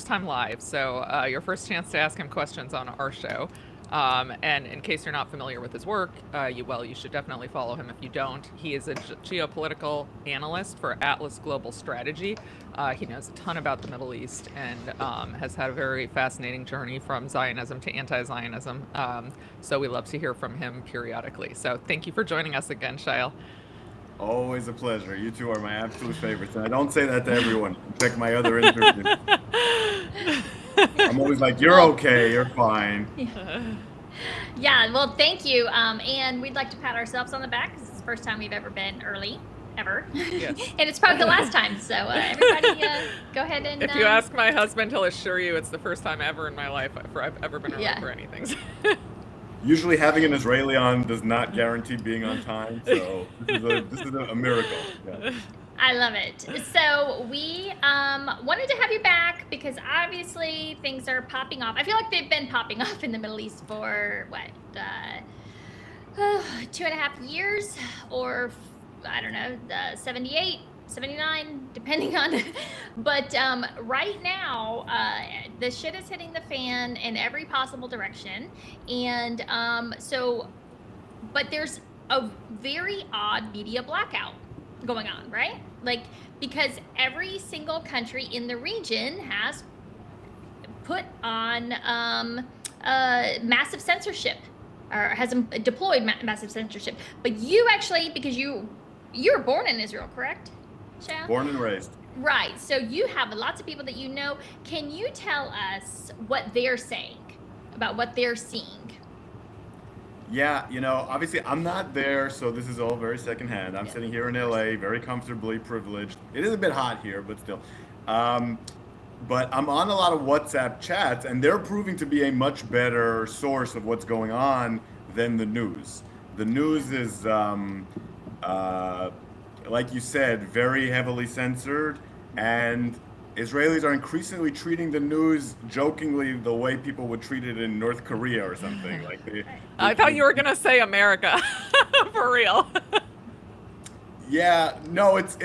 time live, so your first chance to ask him questions on our show. And in case you're not familiar with his work, you should definitely follow him if you don't. He is a geopolitical analyst for Atlas Global Strategy. He knows a ton about the Middle East and has had a very fascinating journey from Zionism to anti-Zionism. So we love to hear from him periodically. So thank you for joining us again, Shail. Always a pleasure. You two are my absolute favorites. And I don't say that to everyone. Check my other interviews. I'm always like, you're Well, okay, you're fine. yeah, well, thank you. And we'd like to pat ourselves on the back because it's the first time we've ever been early, ever. Yes. And it's probably the last time. So everybody, go ahead and. If you ask my husband, he'll assure you it's the first time ever in my life I've ever been early Yeah. for anything. Usually having an Israeli on does not guarantee being on time, so this is a miracle. Yeah. I love it. So we wanted to have you back because obviously things are popping off. I feel like they've been popping off in the Middle East for what, 2.5 years, or I don't know, 78, 79, depending on. But right now, the shit is hitting the fan in every possible direction, and but there's a very odd media blackout going on, right? Like, because every single country in the region has put on massive censorship, or has deployed massive censorship. But you actually, because you were born in Israel, correct, Shao? Born and raised. Right. So you have lots of people that you know. Can you tell us what they're saying about what they're seeing? Yeah, obviously I'm not there, so this is all very secondhand. I'm Yeah. sitting here in LA, very comfortably privileged. It is a bit hot here, but still. Um, but I'm on a lot of WhatsApp chats, and they're proving to be a much better source of what's going on than the news. The news is, uh, like you said, very heavily censored, and Israelis are increasingly treating the news jokingly the way people would treat it in North Korea or something. Like I thought you were going to say America. For real. yeah, no, it's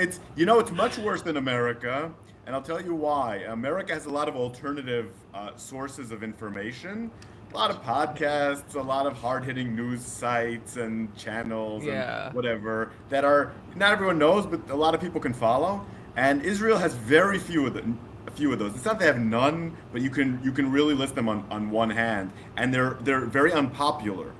much worse than America, and I'll tell you why. America has a lot of alternative sources of information, a lot of podcasts, a lot of hard-hitting news sites and channels and Yeah. whatever that are not everyone knows, but a lot of people can follow. And Israel has very few of them. A few of those. It's not they have none, but you can really list them on one hand, and they're very unpopular.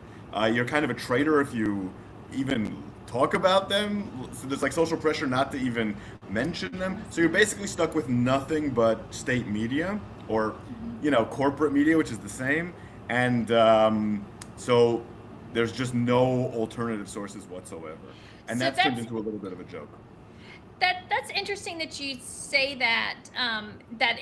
You're kind of a traitor if you even talk about them. So there's like social pressure not to even mention them. So you're basically stuck with nothing but state media or corporate media, which is the same. And so there's just no alternative sources whatsoever, and So that's turned that's into a little bit of a joke. that's interesting that you say that, that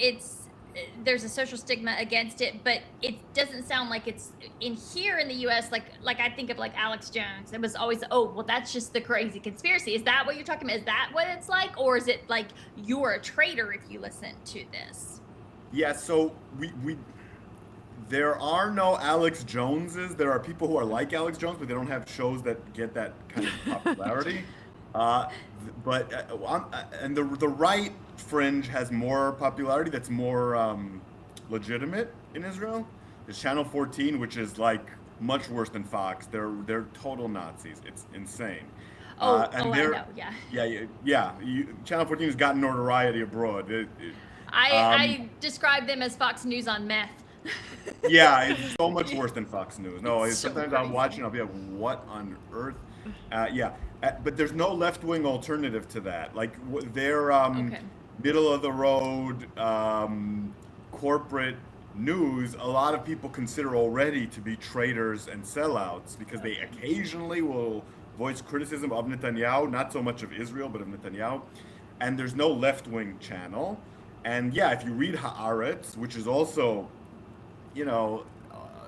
there's a social stigma against it, but it doesn't sound like it's in here in the U.S. Like I think of like Alex Jones. It was always, oh well, that's just the crazy conspiracy. Is that what you're talking about? Is that what it's like, or is it like you're a traitor if you listen to this? Yeah, so we there are no Alex Joneses. There are people who are like Alex Jones, but they don't have shows that get that kind of popularity. Uh, but and the right fringe has more popularity. That's more legitimate in Israel. There's Channel 14, which is like much worse than Fox. They're total Nazis. It's insane. And I they're know. Yeah. yeah. Channel 14 has gotten notoriety abroad. I describe them as Fox News on meth. Yeah, it's so much worse than Fox News. No, It's so sometimes I'm crazy. watching, I'll be like, what on earth? Yeah, but there's no left-wing alternative to that. Like they're Okay. middle of the road corporate news. A lot of people consider already to be traitors and sellouts because they Okay. occasionally will voice criticism of Netanyahu, not so much of Israel, but of Netanyahu. And there's no left-wing channel. And yeah, if you read Haaretz, which is also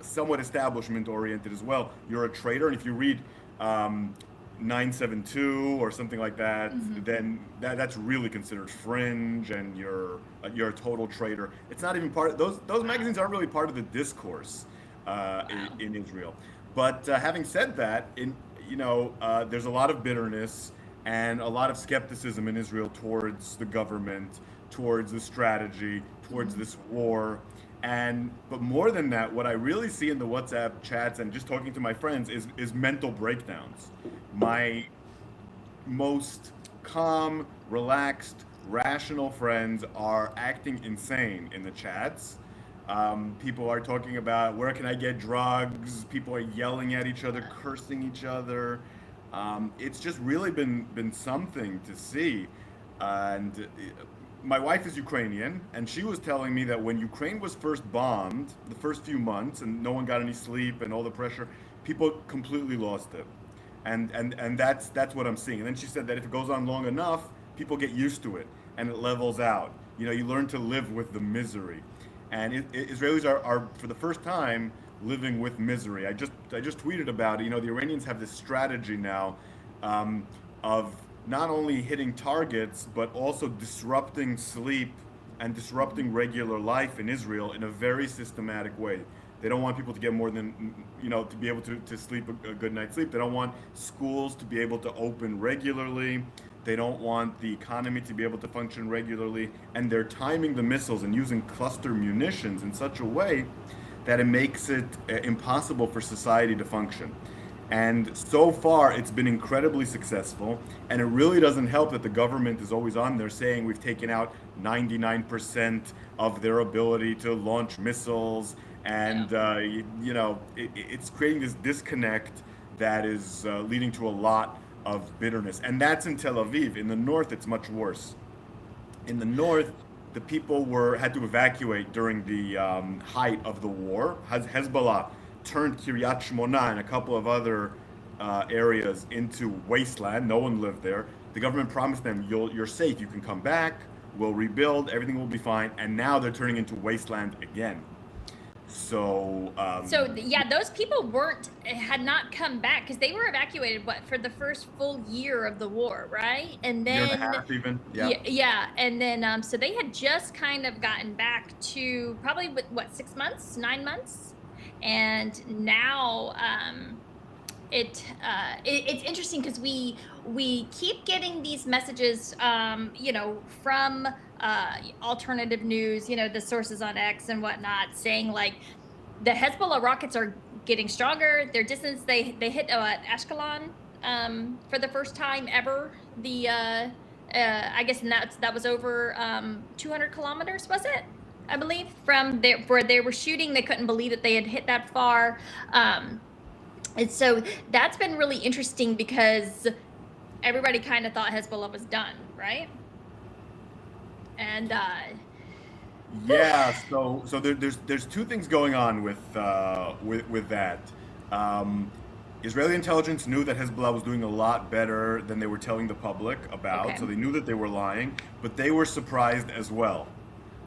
somewhat establishment oriented as well. You're a traitor, and if you read 972 or something like that, Hmm. then that's really considered fringe, and you're a total traitor. It's not even part of those Wow. magazines aren't really part of the discourse Wow. in Israel. But having said that, there's a lot of bitterness and a lot of skepticism in Israel towards the government, towards the strategy, towards this war. But more than that, what I really see in the WhatsApp chats and just talking to my friends is mental breakdowns. My most calm, relaxed, rational friends are acting insane in the chats. People are talking about where can I get drugs. People are yelling at each other, cursing each other. It's just really been something to see. And my wife is Ukrainian, and she was telling me that when Ukraine was first bombed, the first few months, and no one got any sleep and all the pressure, people completely lost it. And that's what I'm seeing. And then she said that if it goes on long enough, people get used to it and it levels out. You know, you learn to live with the misery. And Israelis are for the first time living with misery. I just tweeted about it. You know, the Iranians have this strategy now of not only hitting targets but also disrupting sleep and disrupting regular life in Israel in a very systematic way. They don't want people to get more than, you know, to be able to sleep a good night's sleep. They don't want schools to be able to open regularly. They don't want the economy to be able to function regularly. And they're timing the missiles and using cluster munitions in such a way that it makes it impossible for society to function. And so far, it's been incredibly successful. And it really doesn't help that the government is always on there saying we've taken out 99% of their ability to launch missiles. And, you know, it's creating this disconnect that is leading to a lot of bitterness. And that's in Tel Aviv. In the north, it's much worse. In the north, the people had to evacuate during the height of the war. Hezbollah turned Kiryat Shmona and a couple of other areas into wasteland. No one lived there. The government promised them, you're safe, you can come back, we'll rebuild, everything will be fine. And now they're turning into wasteland again. So yeah, those people had not come back because they were evacuated for the first full year of the war, right? And then year and a half even. Yeah, and then so they had just kind of gotten back to probably with 6 months, 9 months, and now it's interesting because we keep getting these messages, you know, from alternative news, you know, the sources on X and whatnot, saying like the Hezbollah rockets are getting stronger. Their distance, they hit Ashkelon for the first time ever. The I guess that was over 200 kilometers, was it? I believe from there where they were shooting. They couldn't believe that they had hit that far. And so that's been really interesting because everybody kind of thought Hezbollah was done, right? And yeah, so there's two things going on with that. Israeli intelligence knew that Hezbollah was doing a lot better than they were telling the public about, Okay. so they knew that they were lying, but they were surprised as well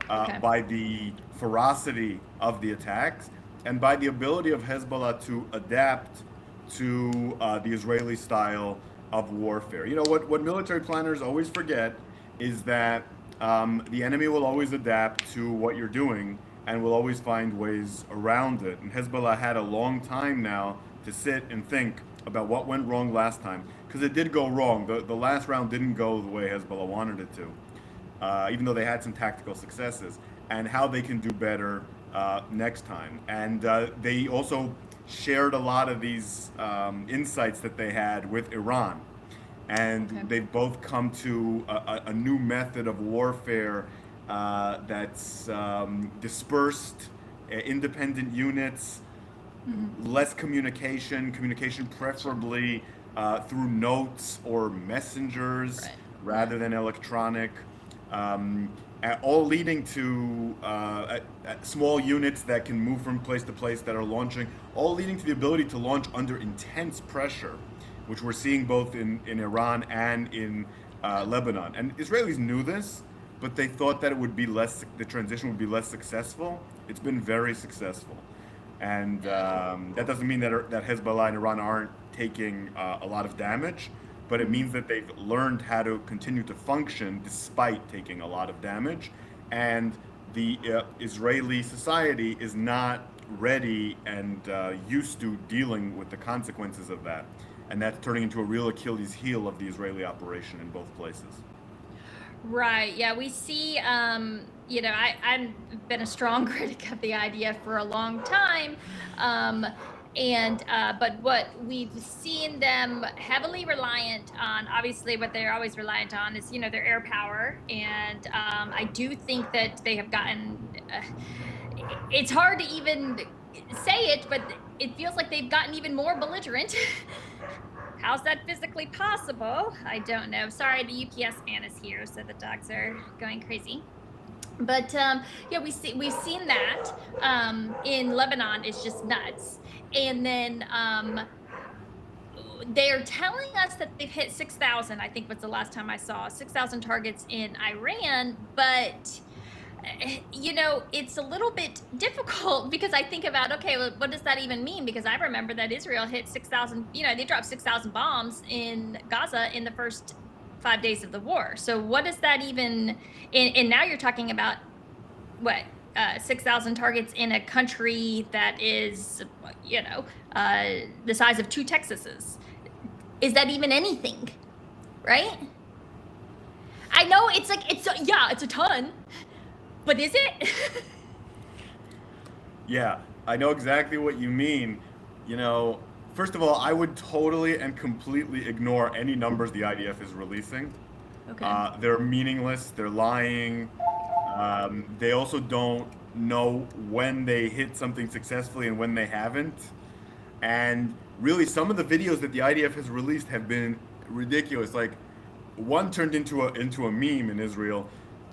Okay. by the ferocity of the attacks and by the ability of Hezbollah to adapt to the Israeli style of warfare. You know, what military planners always forget is that the enemy will always adapt to what you're doing and will always find ways around it. And Hezbollah had a long time now to sit and think about what went wrong last time, because it did go wrong. The last round didn't go the way Hezbollah wanted it to, even though they had some tactical successes, and how they can do better next time. And they also shared a lot of these insights that they had with Iran. And Okay. they've both come to a new method of warfare that's dispersed, independent units, less communication preferably through notes or messengers Right. rather than electronic, all leading to small units that can move from place to place that are launching, all leading to the ability to launch under intense pressure, which we're seeing both in Iran and in Lebanon. And Israelis knew this, but they thought that the transition would be less successful. It's been very successful. And that doesn't mean that Hezbollah and Iran aren't taking a lot of damage, but it means that they've learned how to continue to function despite taking a lot of damage. And the Israeli society is not ready and used to dealing with the consequences of that. And that's turning into a real Achilles heel of the Israeli operation in both places. Right. Yeah, we see. I've been a strong critic of the IDF for a long time, um, but what we've seen them heavily reliant on, obviously, what they're always reliant on is their air power, and I do think that they have gotten. It's hard to even say it, but it feels like they've gotten even more belligerent. How's that physically possible? I don't know. Sorry, the UPS man is here, so the dogs are going crazy. But yeah, we've seen that in Lebanon. It's just nuts. And then they're telling us that they've hit 6,000. I think was the last time I saw 6,000 targets in Iran, but it's a little bit difficult because I think about, okay, well, what does that even mean? Because I remember that Israel hit 6,000, they dropped 6,000 bombs in Gaza in the first 5 days of the war. So what does that even, and now you're talking about what, 6,000 targets in a country that is, the size of 2 Texases. Is that even anything, right? I know it's a ton. But is it? Yeah, I know exactly what you mean. First of all, I would totally and completely ignore any numbers the IDF is releasing. Okay. They're meaningless. They're lying. They also don't know when they hit something successfully and when they haven't. And really, some of the videos that the IDF has released have been ridiculous. Like, one turned into a meme in Israel.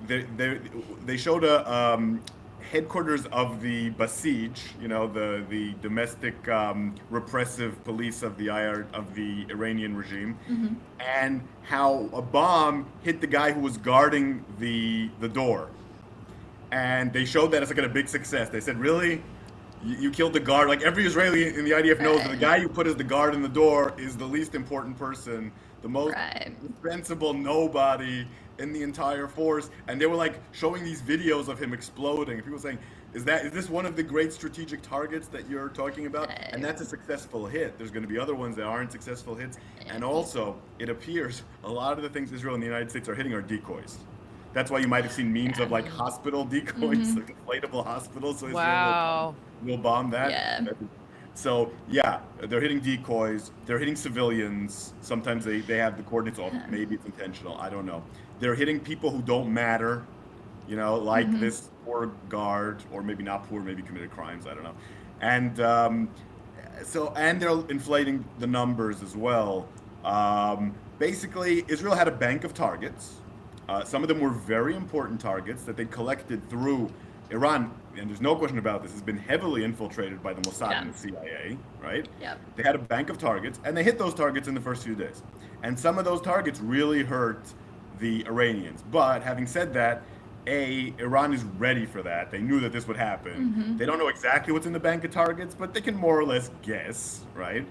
They showed a headquarters of the Basij, the domestic repressive police of the Iranian regime, Mm-hmm. and how a bomb hit the guy who was guarding the door, and they showed that as like a big success. They said, "Really? You killed the guard?" Like, every Israeli in the IDF knows that the guy you put as the guard in the door is the least important person, the most indispensable nobody in the entire force. And they were like showing these videos of him exploding. People saying, is this one of the great strategic targets that you're talking about? And that's a successful hit. There's going to be other ones that aren't successful hits. And also, it appears a lot of the things Israel and the United States are hitting are decoys. That's why you might have seen memes of like hospital decoys, like inflatable hospitals. So Wow. Israel will bomb that. Yeah. So yeah, they're hitting decoys. They're hitting civilians. Sometimes they have the coordinates off. Maybe it's intentional. I don't know. They're hitting people who don't matter, like this poor guard, or maybe not poor, maybe committed crimes. I don't know. And and they're inflating the numbers as well. Basically, Israel had a bank of targets. Some of them were very important targets that they collected through Iran, and there's no question about this, has been heavily infiltrated by the Mossad and the CIA, right? Yep. They had a bank of targets, and they hit those targets in the first few days. And some of those targets really hurt the Iranians. But having said that, Iran is ready for that. They knew that this would happen. They don't know exactly what's in the bank of targets, but they can more or less guess, right?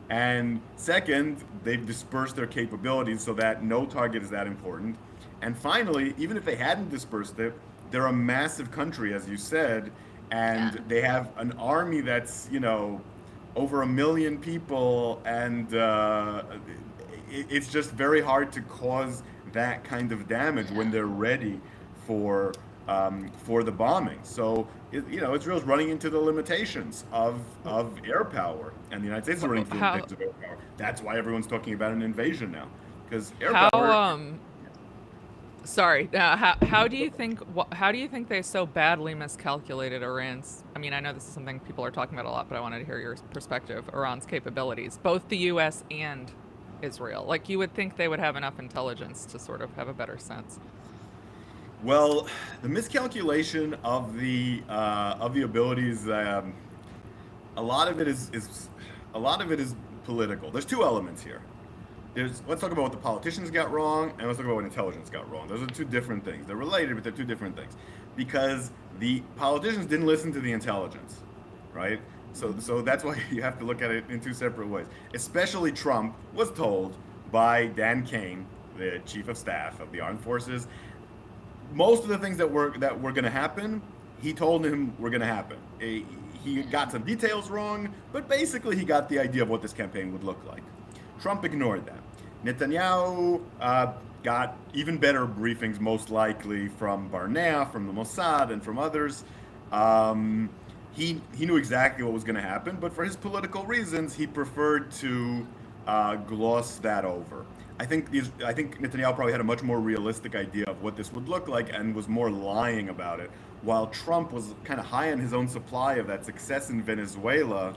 And second, they've dispersed their capabilities so that no target is that important. And finally, even if they hadn't dispersed it, they're a massive country, as you said, and they have an army that's, over 1 million people, and it's just very hard to cause that kind of damage when they're ready for the bombing. So Israel's running into the limitations of air power, and the United States is running into the limitations of air power. That's why everyone's talking about an invasion now, because air power. Sorry. How do you think they so badly miscalculated Iran's? I mean, I know this is something people are talking about a lot, but I wanted to hear your perspective. Iran's capabilities, both the U.S. and Israel. Like, you would think they would have enough intelligence to sort of have a better sense. Well, the miscalculation of the abilities, a lot of it is political. There's 2 elements here. Let's talk about what the politicians got wrong, and let's talk about what intelligence got wrong. Those are 2 different things. They're related, but they're 2 different things. Because the politicians didn't listen to the intelligence, right? So that's why you have to look at it in 2 separate ways. Especially Trump was told by Dan Kane, the chief of staff of the armed forces, most of the things that were going to happen, he told him were going to happen. He got some details wrong, but basically he got the idea of what this campaign would look like. Trump ignored that. Netanyahu got even better briefings, most likely from Barnea, from the Mossad, and from others. He knew exactly what was going to happen, but for his political reasons, he preferred to gloss that over. I think Netanyahu probably had a much more realistic idea of what this would look like and was more lying about it, while Trump was kind of high on his own supply of that success in Venezuela,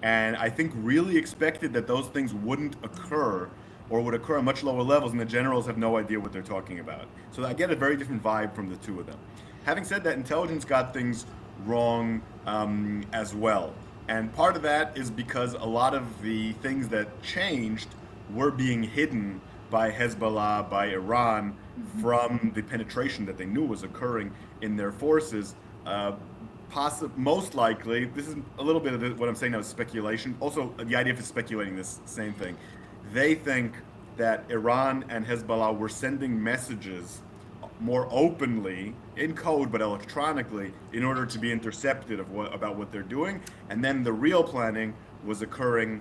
and I think really expected that those things wouldn't occur or would occur on much lower levels, and the generals have no idea what they're talking about. So I get a very different vibe from the two of them. Having said that, intelligence got things wrong as well. And part of that is because a lot of the things that changed were being hidden by Hezbollah, by Iran, from the penetration that they knew was occurring in their forces. Most likely, this is a little bit of what I'm saying now is speculation. Also, the IDF is speculating this same thing. They think that Iran and Hezbollah were sending messages more openly in code but electronically in order to be intercepted about what they're doing, and then the real planning was occurring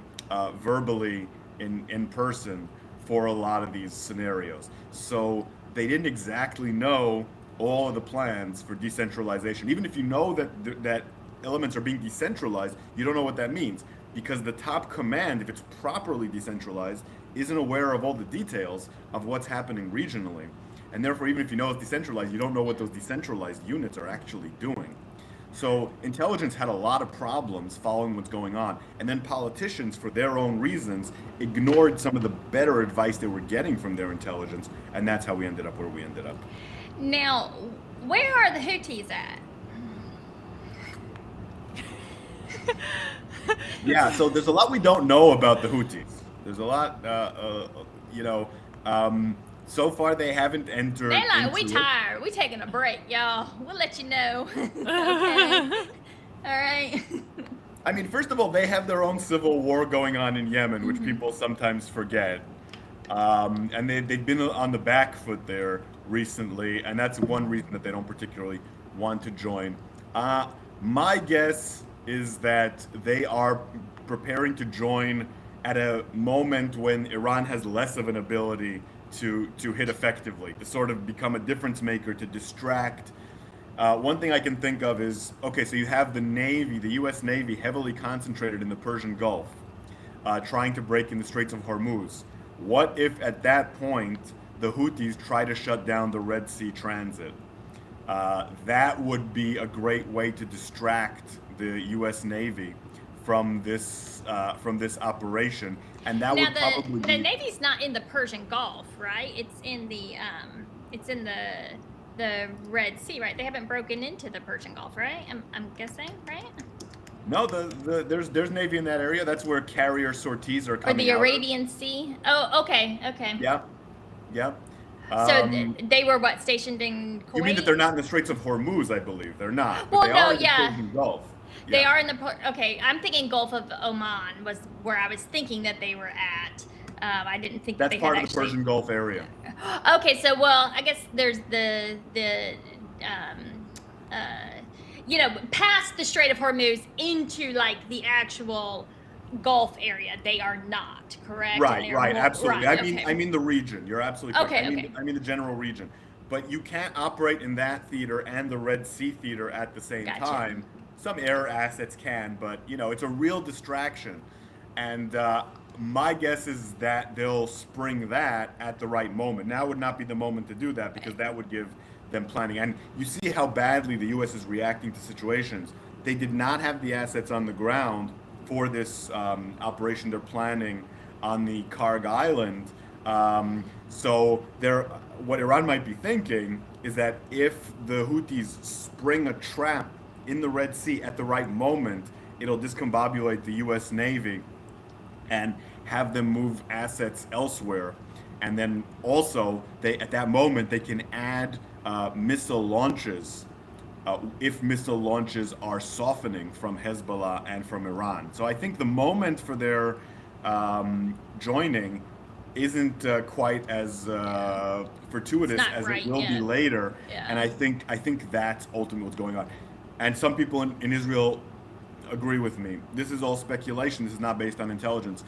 verbally in person for a lot of these scenarios. So they didn't exactly know all of the plans for decentralization. Even if you know that elements are being decentralized, you don't know what that means, because the top command, if it's properly decentralized, isn't aware of all the details of what's happening regionally. And therefore, even if you know it's decentralized, you don't know what those decentralized units are actually doing. So intelligence had a lot of problems following what's going on. And then politicians, for their own reasons, ignored some of the better advice they were getting from their intelligence. And that's how we ended up where we ended up. Now, where are the Houthis at? Yeah, so there's a lot we don't know about the Houthis. There's a lot, so far they haven't entered. They're like, we tired. We taking a break, y'all. We'll let you know. Okay. All right. I mean, first of all, they have their own civil war going on in Yemen, which people sometimes forget. And they've been on the back foot there recently, and that's one reason that they don't particularly want to join. My guess is that they are preparing to join at a moment when Iran has less of an ability to hit effectively, to sort of become a difference maker, to distract. One thing I can think of is, okay, so you have the Navy, the US Navy, heavily concentrated in the Persian Gulf, trying to break in the Straits of Hormuz. What if at that point the Houthis try to shut down the Red Sea transit? That would be a great way to distract the US Navy from this operation, and that would probably the Navy's not in the Persian Gulf, right? It's in the Red Sea, right? They haven't broken into the Persian Gulf, right? I'm guessing, right? No, there's Navy in that area. That's where carrier sorties are coming. Or the Arabian Sea. Oh, okay. Yeah. So they were stationed in Kuwait? You mean that they're not in the Straits of Hormuz? I believe they're not. Well, but they no, are in yeah. the Persian Gulf. They are in the, okay, I'm thinking Gulf of Oman was where I was thinking that they were at. I didn't think that's that they part had of the Persian Gulf area. Okay, so, well, I guess there's past the Strait of Hormuz into, like, the actual Gulf area. They are not, correct? Right, absolutely. Right, I mean the region. You're absolutely correct. Okay, I mean the general region. But you can't operate in that theater and the Red Sea theater at the same time. Some air assets can, but it's a real distraction. And my guess is that they'll spring that at the right moment. Now would not be the moment to do that, because that would give them planning. And you see how badly the U.S. is reacting to situations. They did not have the assets on the ground for this operation they're planning on the Karg Island. So what Iran might be thinking is that if the Houthis spring a trap in the Red Sea at the right moment, it'll discombobulate the U.S. Navy and have them move assets elsewhere. And then also, at that moment, they can add missile launches if missile launches are softening from Hezbollah and from Iran. So I think the moment for their joining isn't quite as fortuitous as it will be later. Yeah. And I think that's ultimately what's going on. And some people in Israel agree with me. This is all speculation. This is not based on intelligence.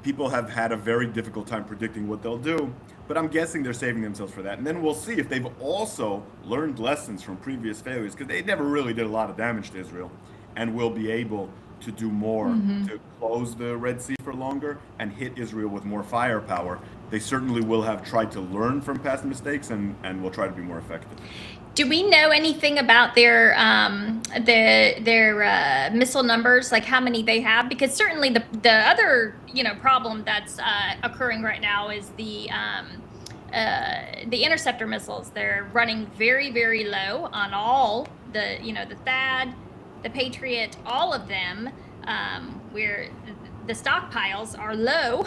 people have had a very difficult time predicting what they'll do, but I'm guessing they're saving themselves for that. And then we'll see if they've also learned lessons from previous failures, because they never really did a lot of damage to Israel, and will be able to do more to close the Red Sea for longer and hit Israel with more firepower. They certainly will have tried to learn from past mistakes and will try to be more effective. Do we know anything about their missile numbers, like how many they have? Because certainly the other problem that's occurring right now is the interceptor missiles. They're running very, very low on all the the THAAD, the Patriot, all of them. Where the stockpiles are low.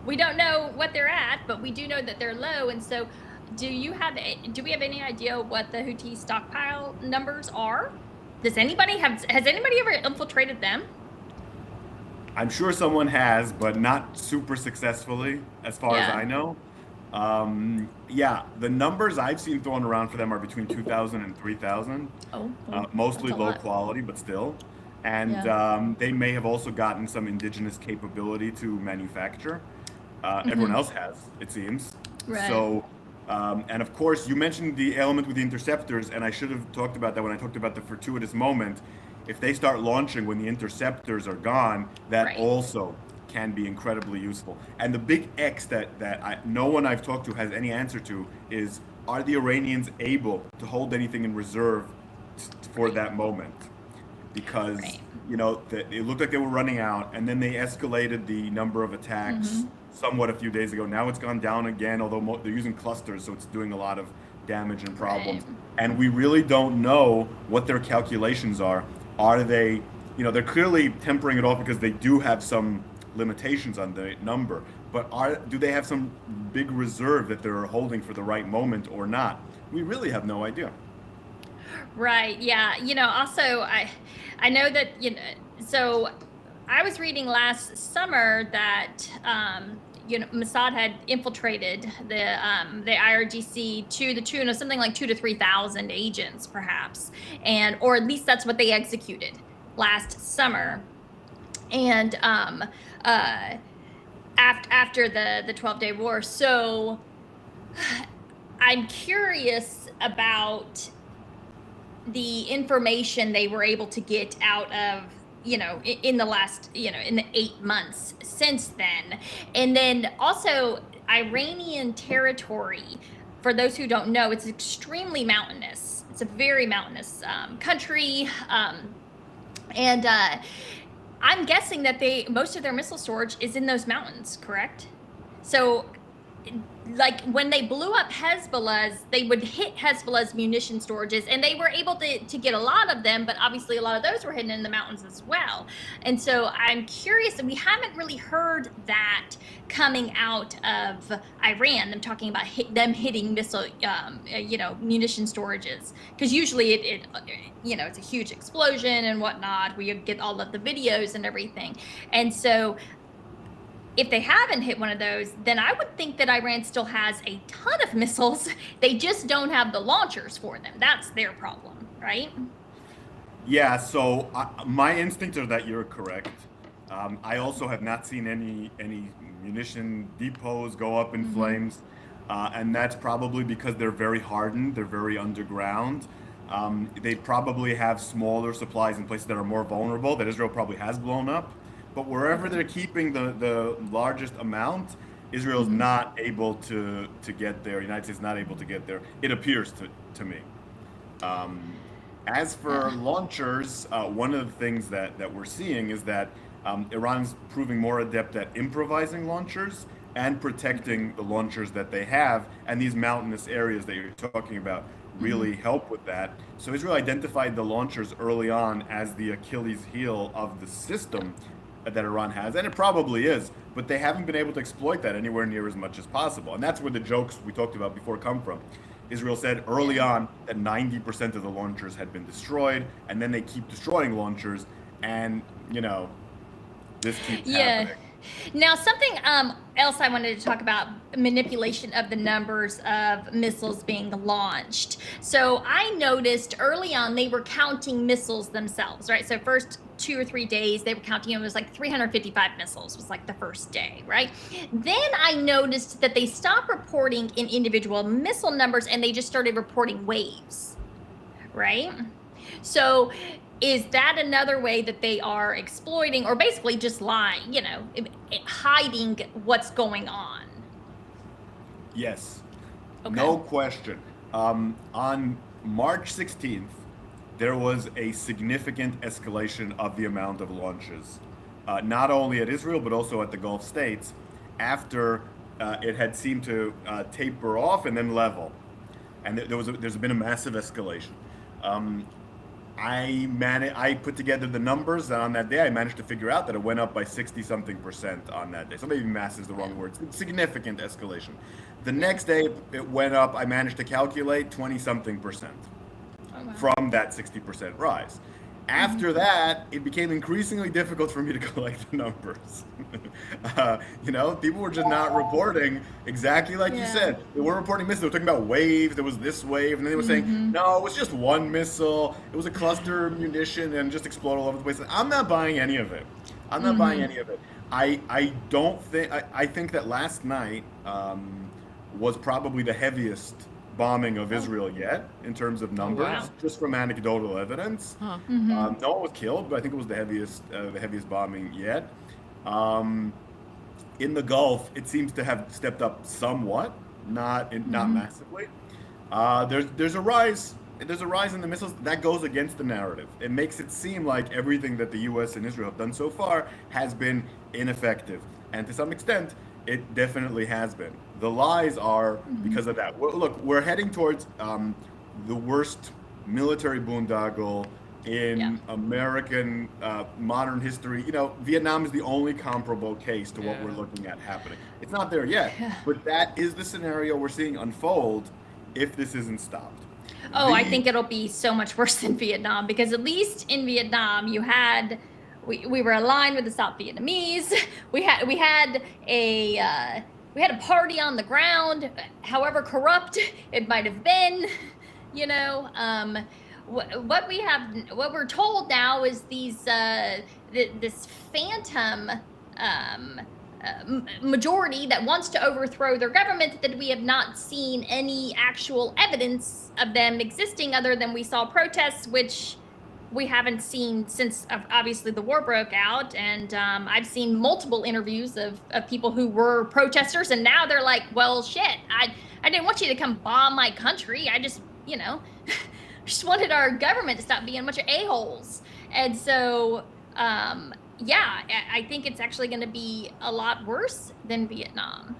We don't know what they're at, but we do know that they're low. And so, do we have any idea what the Houthi stockpile numbers are? Has anybody ever infiltrated them? I'm sure someone has, but not super successfully, as far as I know. Yeah, the numbers I've seen thrown around for them are between 2,000 and 3,000. Mostly low quality, but still. And they may have also gotten some indigenous capability to manufacture. Everyone else has, it seems. Right. So, and of course, you mentioned the element with the interceptors, and I should have talked about that when I talked about the fortuitous moment. If they start launching when the interceptors are gone, that also can be incredibly useful. And the big X that no one I've talked to has any answer to is, are the Iranians able to hold anything in reserve for that moment? Because it looked like they were running out, and then they escalated the number of attacks somewhat a few days ago. Now it's gone down again, although they're using clusters, so it's doing a lot of damage and problems. And we really don't know what their calculations are. Are they, they're clearly tempering it off because they do have some limitations on the number, but do they have some big reserve that they're holding for the right moment or not? We really have no idea. Right. Yeah. Also, I know that, so I was reading last summer that, Mossad had infiltrated the IRGC to the tune of something like 2,000 to 3,000 agents, perhaps, or at least that's what they executed last summer. And after the 12-day war. So I'm curious about the information they were able to get out of, in the last, in the 8 months since then. And then also Iranian territory, for those who don't know, it's extremely mountainous. It's a very mountainous country. And I'm guessing that most of their missile storage is in those mountains, correct? So, like when they blew up Hezbollah's, they would hit Hezbollah's munition storages, and they were able to get a lot of them, but obviously a lot of those were hidden in the mountains as well. And so I'm curious, and we haven't really heard that coming out of Iran, them talking about them hitting missile, munition storages, because usually it's a huge explosion and whatnot. We get all of the videos and everything, and so if they haven't hit one of those, then I would think that Iran still has a ton of missiles. They just don't have the launchers for them. That's their problem, right? Yeah, so my instincts are that you're correct. I also have not seen any munition depots go up in flames, and that's probably because they're very hardened, they're very underground. They probably have smaller supplies in places that are more vulnerable, that Israel probably has blown up. But wherever they're keeping the largest amount, Israel's not able to get there. The United States is not able to get there. It appears to me. As for launchers, one of the things that we're seeing is that Iran's proving more adept at improvising launchers and protecting the launchers that they have. And these mountainous areas that you're talking about really help with that. So Israel identified the launchers early on as the Achilles heel of the system that Iran has, and it probably is, but they haven't been able to exploit that anywhere near as much as possible. And that's where the jokes we talked about before come from. Israel said early on that 90% of the launchers had been destroyed, and then they keep destroying launchers, and this keeps happening. Now, something else I wanted to talk about, manipulation of the numbers of missiles being launched. So I noticed early on they were counting missiles themselves, right? So first 2 or 3 days they were counting, it was like 355 missiles was like the first day, right? Then I noticed that they stopped reporting in individual missile numbers and they just started reporting waves, right? So is that another way that they are exploiting or basically just lying, hiding what's going on? Yes. Okay. No question. On March 16th, there was a significant escalation of the amount of launches, not only at Israel, but also at the Gulf states, after it had seemed to taper off and then level. And there's been a massive escalation. I put together the numbers, and on that day I managed to figure out that it went up by 60-something% on that day. So maybe massive is the wrong word. Significant escalation. The next day it went up, I managed to calculate 20-something% from that 60% rise. After that, it became increasingly difficult for me to collect the numbers. People were just not reporting exactly like you said. They weren't reporting missiles. They were talking about waves. There was this wave, and then they were saying, no, it was just one missile. It was a cluster munition and just exploded all over the place. I'm not buying any of it. I'm not buying any of it. I think that last night was probably the heaviest bombing of Israel yet in terms of numbers, just from anecdotal evidence. No one was killed, but I think it was the heaviest bombing yet. In the Gulf, it seems to have stepped up somewhat, not massively. There's a rise. There's a rise in the missiles that goes against the narrative. It makes it seem like everything that the U.S. and Israel have done so far has been ineffective, and to some extent, it definitely has been. The lies are because of that. Look, we're heading towards the worst military boondoggle in American modern history. Vietnam is the only comparable case to what we're looking at happening. It's not there yet, but that is the scenario we're seeing unfold if this isn't stopped. I think it'll be so much worse than Vietnam, because at least in Vietnam you had we were aligned with the South Vietnamese. We had a party on the ground, however corrupt it might have been. What we're told now is this phantom majority that wants to overthrow their government, that we have not seen any actual evidence of them existing, other than we saw protests, which we haven't seen since obviously the war broke out. And I've seen multiple interviews of people who were protesters, and now they're like, well, shit, I didn't want you to come bomb my country. I just, just wanted our government to stop being a bunch of a-holes. And so, I think it's actually going to be a lot worse than Vietnam.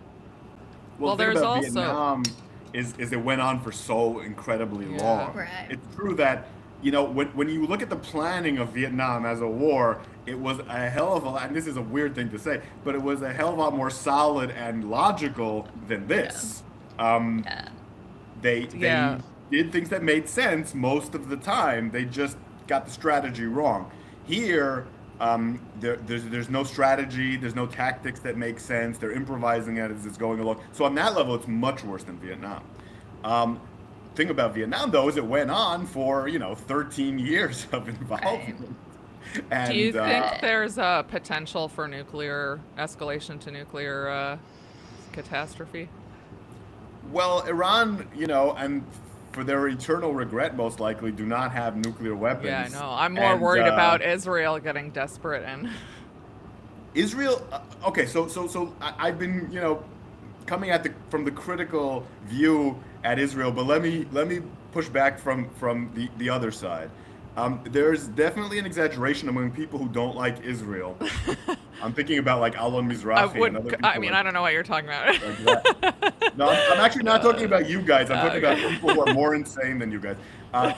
Well, the thing about Vietnam is it went on for so incredibly long. Right. It's true that, when you look at the planning of Vietnam as a war, it was a hell of a lot, and this is a weird thing to say, but it was a hell of a lot more solid and logical than this. They did things that made sense most of the time. They just got the strategy wrong. Here, there's no strategy, there's no tactics that make sense. They're improvising it as it's going along. So on that level, it's much worse than Vietnam. Thing about Vietnam, though, is it went on for 13 years of involvement. And, do you think there's a potential for nuclear escalation to nuclear catastrophe? Well, Iran, and for their eternal regret, most likely, do not have nuclear weapons. Yeah, I know. I'm more worried about Israel getting desperate and. Israel. Okay, so I've been coming at from the critical view at Israel, but let me push back from the other side. There's definitely an exaggeration among people who don't like Israel. I'm thinking about like Alon Mizrahi and other people. I don't know what you're talking about. Like no, I'm actually not talking about you guys. I'm talking about people who are more insane than you guys.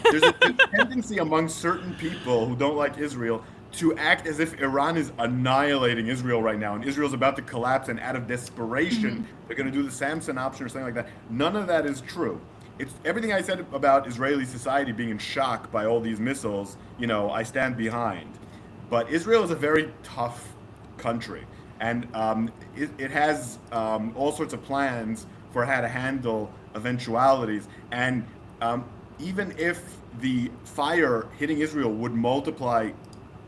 There's a tendency among certain people who don't like Israel to act as if Iran is annihilating Israel right now, and Israel's about to collapse, and out of desperation, they're going to do the Samson option or something like that. None of that is true. It's everything I said about Israeli society being in shock by all these missiles, I stand behind. But Israel is a very tough country, and it has all sorts of plans for how to handle eventualities. And even if the fire hitting Israel would multiply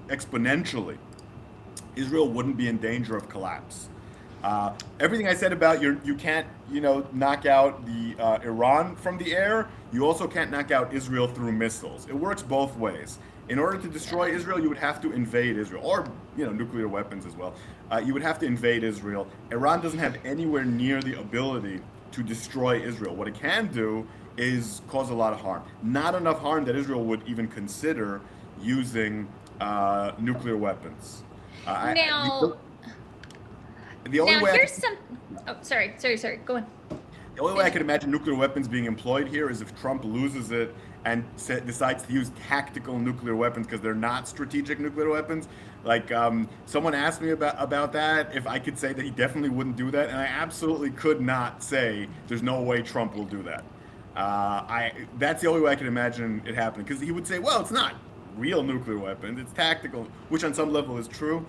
exponentially, Israel wouldn't be in danger of collapse. Everything I said about you can't knock out the Iran from the air. You also can't knock out Israel through missiles. It works both ways. In order to destroy Israel, you would have to invade Israel, or nuclear weapons as well. You would have to invade Israel. Iran doesn't have anywhere near the ability to destroy Israel. What it can do is cause a lot of harm. Not enough harm that Israel would even consider using nuclear weapons. Now, the only way here's some. Oh, sorry. Go on. The only way I could imagine nuclear weapons being employed here is if Trump loses it and decides to use tactical nuclear weapons because they're not strategic nuclear weapons. Like someone asked me about that, if I could say that he definitely wouldn't do that, and I absolutely could not say there's no way Trump will do that. That's the only way I can imagine it happening, because he would say, well, it's not real nuclear weapons, it's tactical, which on some level is true.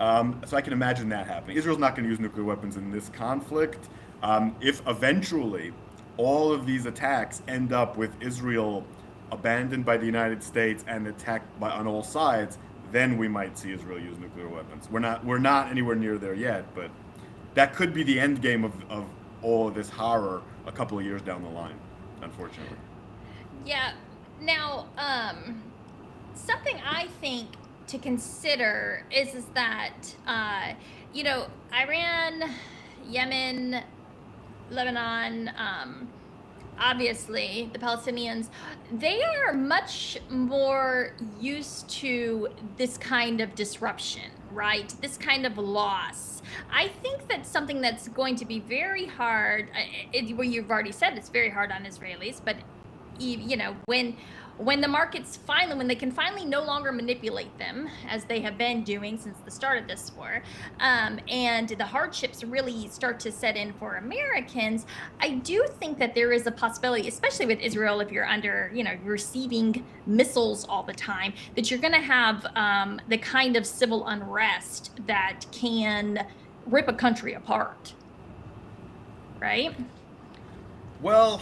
So I can imagine that happening. Israel's not going to use nuclear weapons in this conflict. If eventually all of these attacks end up with Israel abandoned by the United States and attacked on all sides, then we might see Israel use nuclear weapons. We're not anywhere near there yet, but that could be the end game of all of this horror a couple of years down the line, unfortunately. Yeah. Now, something I think to consider is that Iran, Yemen, Lebanon, obviously the Palestinians, they are much more used to this kind of disruption, right? This kind of loss. I think that's something that's going to be very hard. Well, you've already said it's very hard on Israelis, but when the markets when they can finally no longer manipulate them, as they have been doing since the start of this war, and the hardships really start to set in for Americans, I do think that there is a possibility, especially with Israel, if you're under, receiving missiles all the time, that you're going to have the kind of civil unrest that can rip a country apart, right? Well,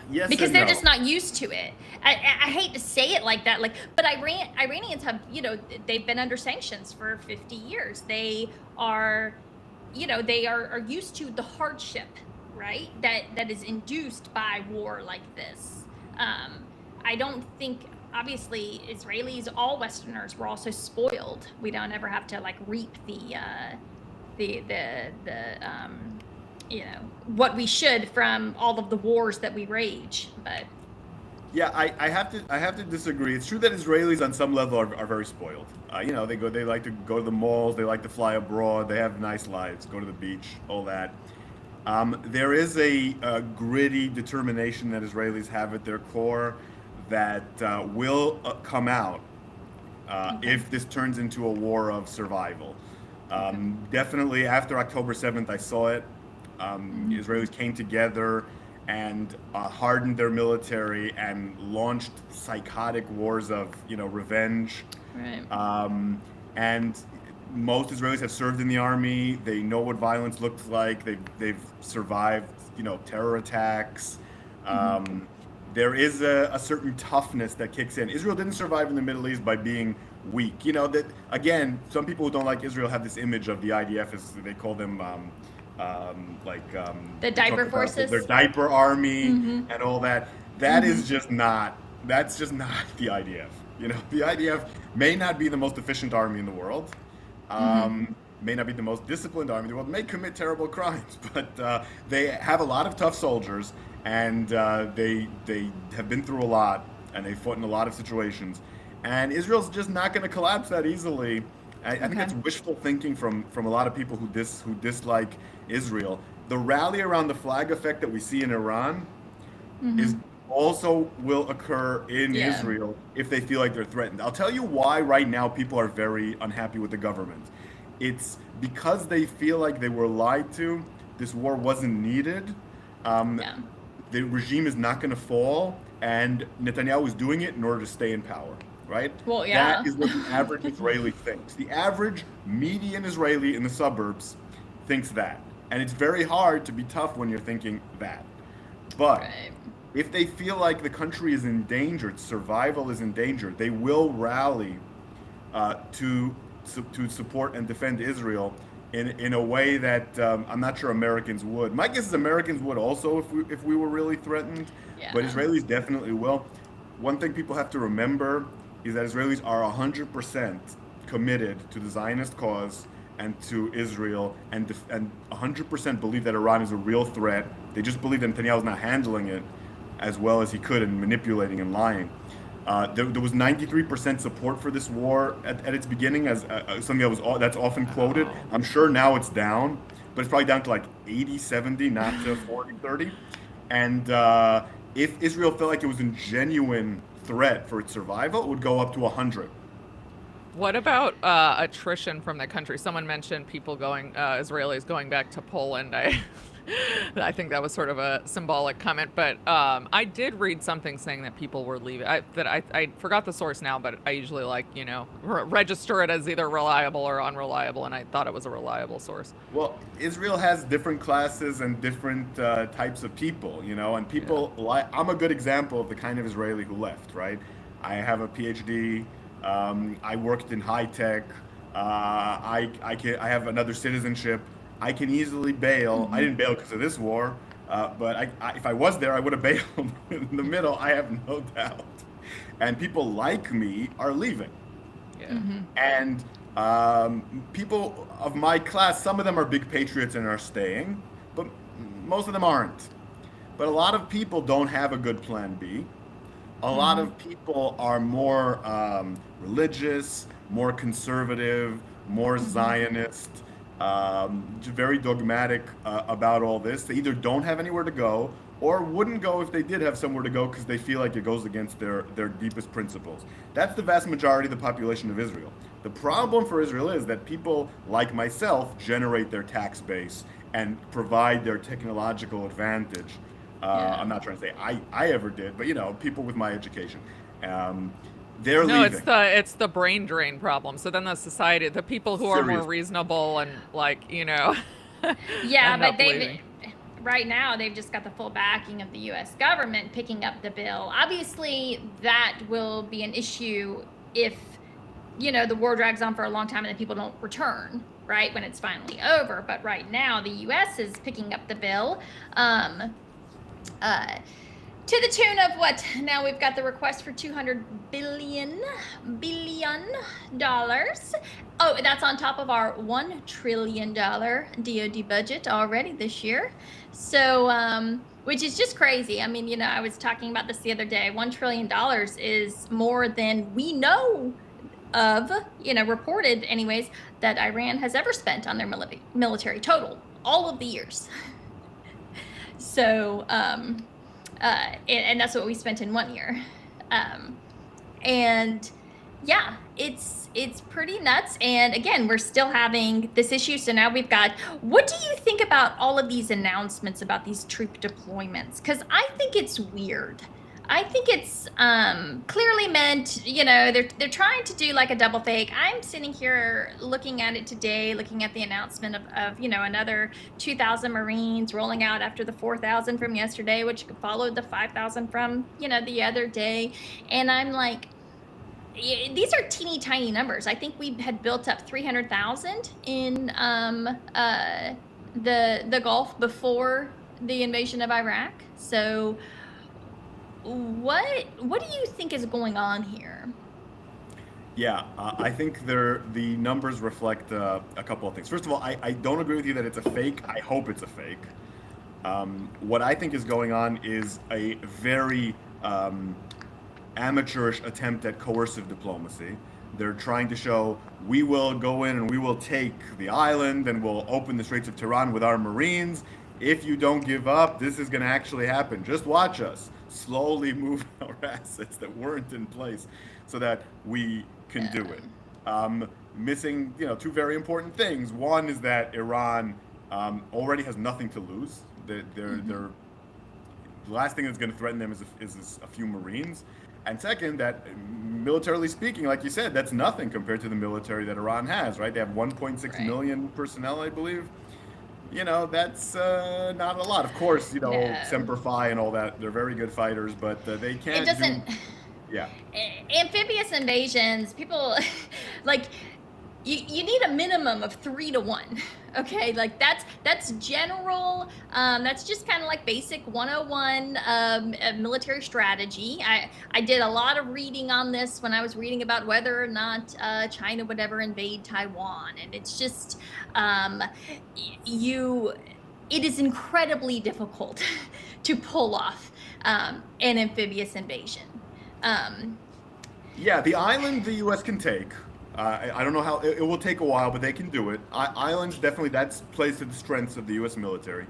yes, because they're just not used to it. I hate to say it like that, but Iranians have, they've been under sanctions for 50 years. They are used to the hardship, right? That is induced by war like this. I don't think, obviously, Israelis, all Westerners, were also spoiled. We don't ever have to reap what we should from all of the wars that we wage, but. Yeah, I have to disagree. It's true that Israelis on some level are very spoiled. They like to go to the malls, they like to fly abroad, they have nice lives, go to the beach, all that. There is a gritty determination that Israelis have at their core that will come out if this turns into a war of survival. Definitely after October 7th, I saw it. Israelis came together and hardened their military and launched psychotic wars of, revenge. Right. And most Israelis have served in the army. They know what violence looks like. They've survived, terror attacks. There is a certain toughness that kicks in. Israel didn't survive in the Middle East by being weak. That again, some people who don't like Israel have this image of the IDF, as they call them. The diaper forces, their diaper army, and all that. That is just not. That's just not the IDF. The IDF may not be the most efficient army in the world, may not be the most disciplined army in the world, may commit terrible crimes, but they have a lot of tough soldiers, and they have been through a lot, and they fought in a lot of situations, and Israel's just not going to collapse that easily. I think that's wishful thinking from a lot of people who dislike Israel. The rally around the flag effect that we see in Iran is also will occur in Israel if they feel like they're threatened. I'll tell you why right now people are very unhappy with the government. It's because they feel like they were lied to. This war wasn't needed. The regime is not going to fall, and Netanyahu is doing it in order to stay in power. right? Well, yeah. That is what the average Israeli thinks. The average median Israeli in the suburbs thinks that. And it's very hard to be tough when you're thinking that. But Right. if they feel like the country is endangered, survival is endangered, they will rally to support and defend Israel in a way that I'm not sure Americans would. My guess is Americans would also if we were really threatened, but Yeah. Israelis definitely will. One thing people have to remember is that Israelis are 100% committed to the Zionist cause and to Israel, and 100% believe that Iran is a real threat. They just believe that Netanyahu's not handling it as well as he could and manipulating and lying. There was 93% support for this war at its beginning, as something that's often quoted. I'm sure now it's down, but it's probably down to like 80, 70, not to 40, 30. And if Israel felt like it was a genuine threat for its survival, it would go up to 100. What about attrition from the country? Someone mentioned people going, Israelis going back to Poland. I think that was sort of a symbolic comment, but I did read something saying that people were leaving. I forgot the source now, but I usually register it as either reliable or unreliable, and I thought it was a reliable source. Well, Israel has different classes and different types of people, and people I'm a good example of the kind of Israeli who left, right? I have a PhD. I worked in high tech. I have another citizenship. I can easily bail. I didn't bail because of this war, but if I was there, I would have bailed in the middle. I have no doubt. And people like me are leaving. Yeah. And people of my class, some of them are big patriots and are staying, but most of them aren't. But a lot of people don't have a good plan B. A lot of people are more religious, more conservative, more Zionist, very dogmatic about all this. They either don't have anywhere to go or wouldn't go if they did have somewhere to go because they feel like it goes against their deepest principles. That's the vast majority of the population of Israel. The problem for Israel is that people like myself generate their tax base and provide their technological advantage. I'm not trying to say I ever did, but people with my education, they're No, leaving. it's the brain drain problem. So then the people who are more Seriously. reasonable and Yeah, end but up leaving. right now they've just got the full backing of the U.S. government picking up the bill. Obviously, that will be an issue if the war drags on for a long time and then people don't return, right, when it's finally over. But right now, the U.S. is picking up the bill. To the tune of what? Now we've got the request for $200 billion. Oh, that's on top of our $1 trillion DoD budget already this year. So, which is just crazy. I mean, I was talking about this the other day. $1 trillion is more than we know of, reported anyways, that Iran has ever spent on their military total, all of the years. So, and that's what we spent in 1 year. And yeah, it's pretty nuts. And again, we're still having this issue. So now we've got, what do you think about all of these announcements about these troop deployments? Because I think it's weird. I think it's clearly meant, they're trying to do like a double fake. I'm sitting here looking at it today, looking at the announcement of another 2,000 Marines rolling out after the 4,000 from yesterday, which followed the 5,000 from, the other day. And I'm like, these are teeny tiny numbers. I think we had built up 300,000 in the Gulf before the invasion of Iraq. So what do you think is going on here? Yeah, I think the numbers reflect a couple of things. First of all, I don't agree with you that it's a fake. I hope it's a fake. What I think is going on is a very amateurish attempt at coercive diplomacy. They're trying to show we will go in and we will take the island and we'll open the Straits of Tehran with our Marines. If you don't give up, this is going to actually happen. Just watch us slowly move our assets that weren't in place so that we can do it. Missing, two very important things. One is that Iran already has nothing to lose. They're the last thing that's going to threaten them is a few Marines. And second, that militarily speaking, like you said, that's nothing compared to the military that Iran has, right? They have 1.6 Right. million personnel, I believe. That's not a lot. Of course, No. Semper Fi and all that. They're very good fighters, but they It can't doesn't. do. Yeah. Amphibious invasions, people like you need a minimum of 3 to 1. Okay, like that's general. That's just kind of like basic 101 military strategy. I did a lot of reading on this when I was reading about whether or not China would ever invade Taiwan, and it's just it is incredibly difficult to pull off an amphibious invasion. Yeah, the island the U.S. can take. I don't know how it will take a while, but they can do it. Islands definitely that's plays to the strengths of the U.S. military.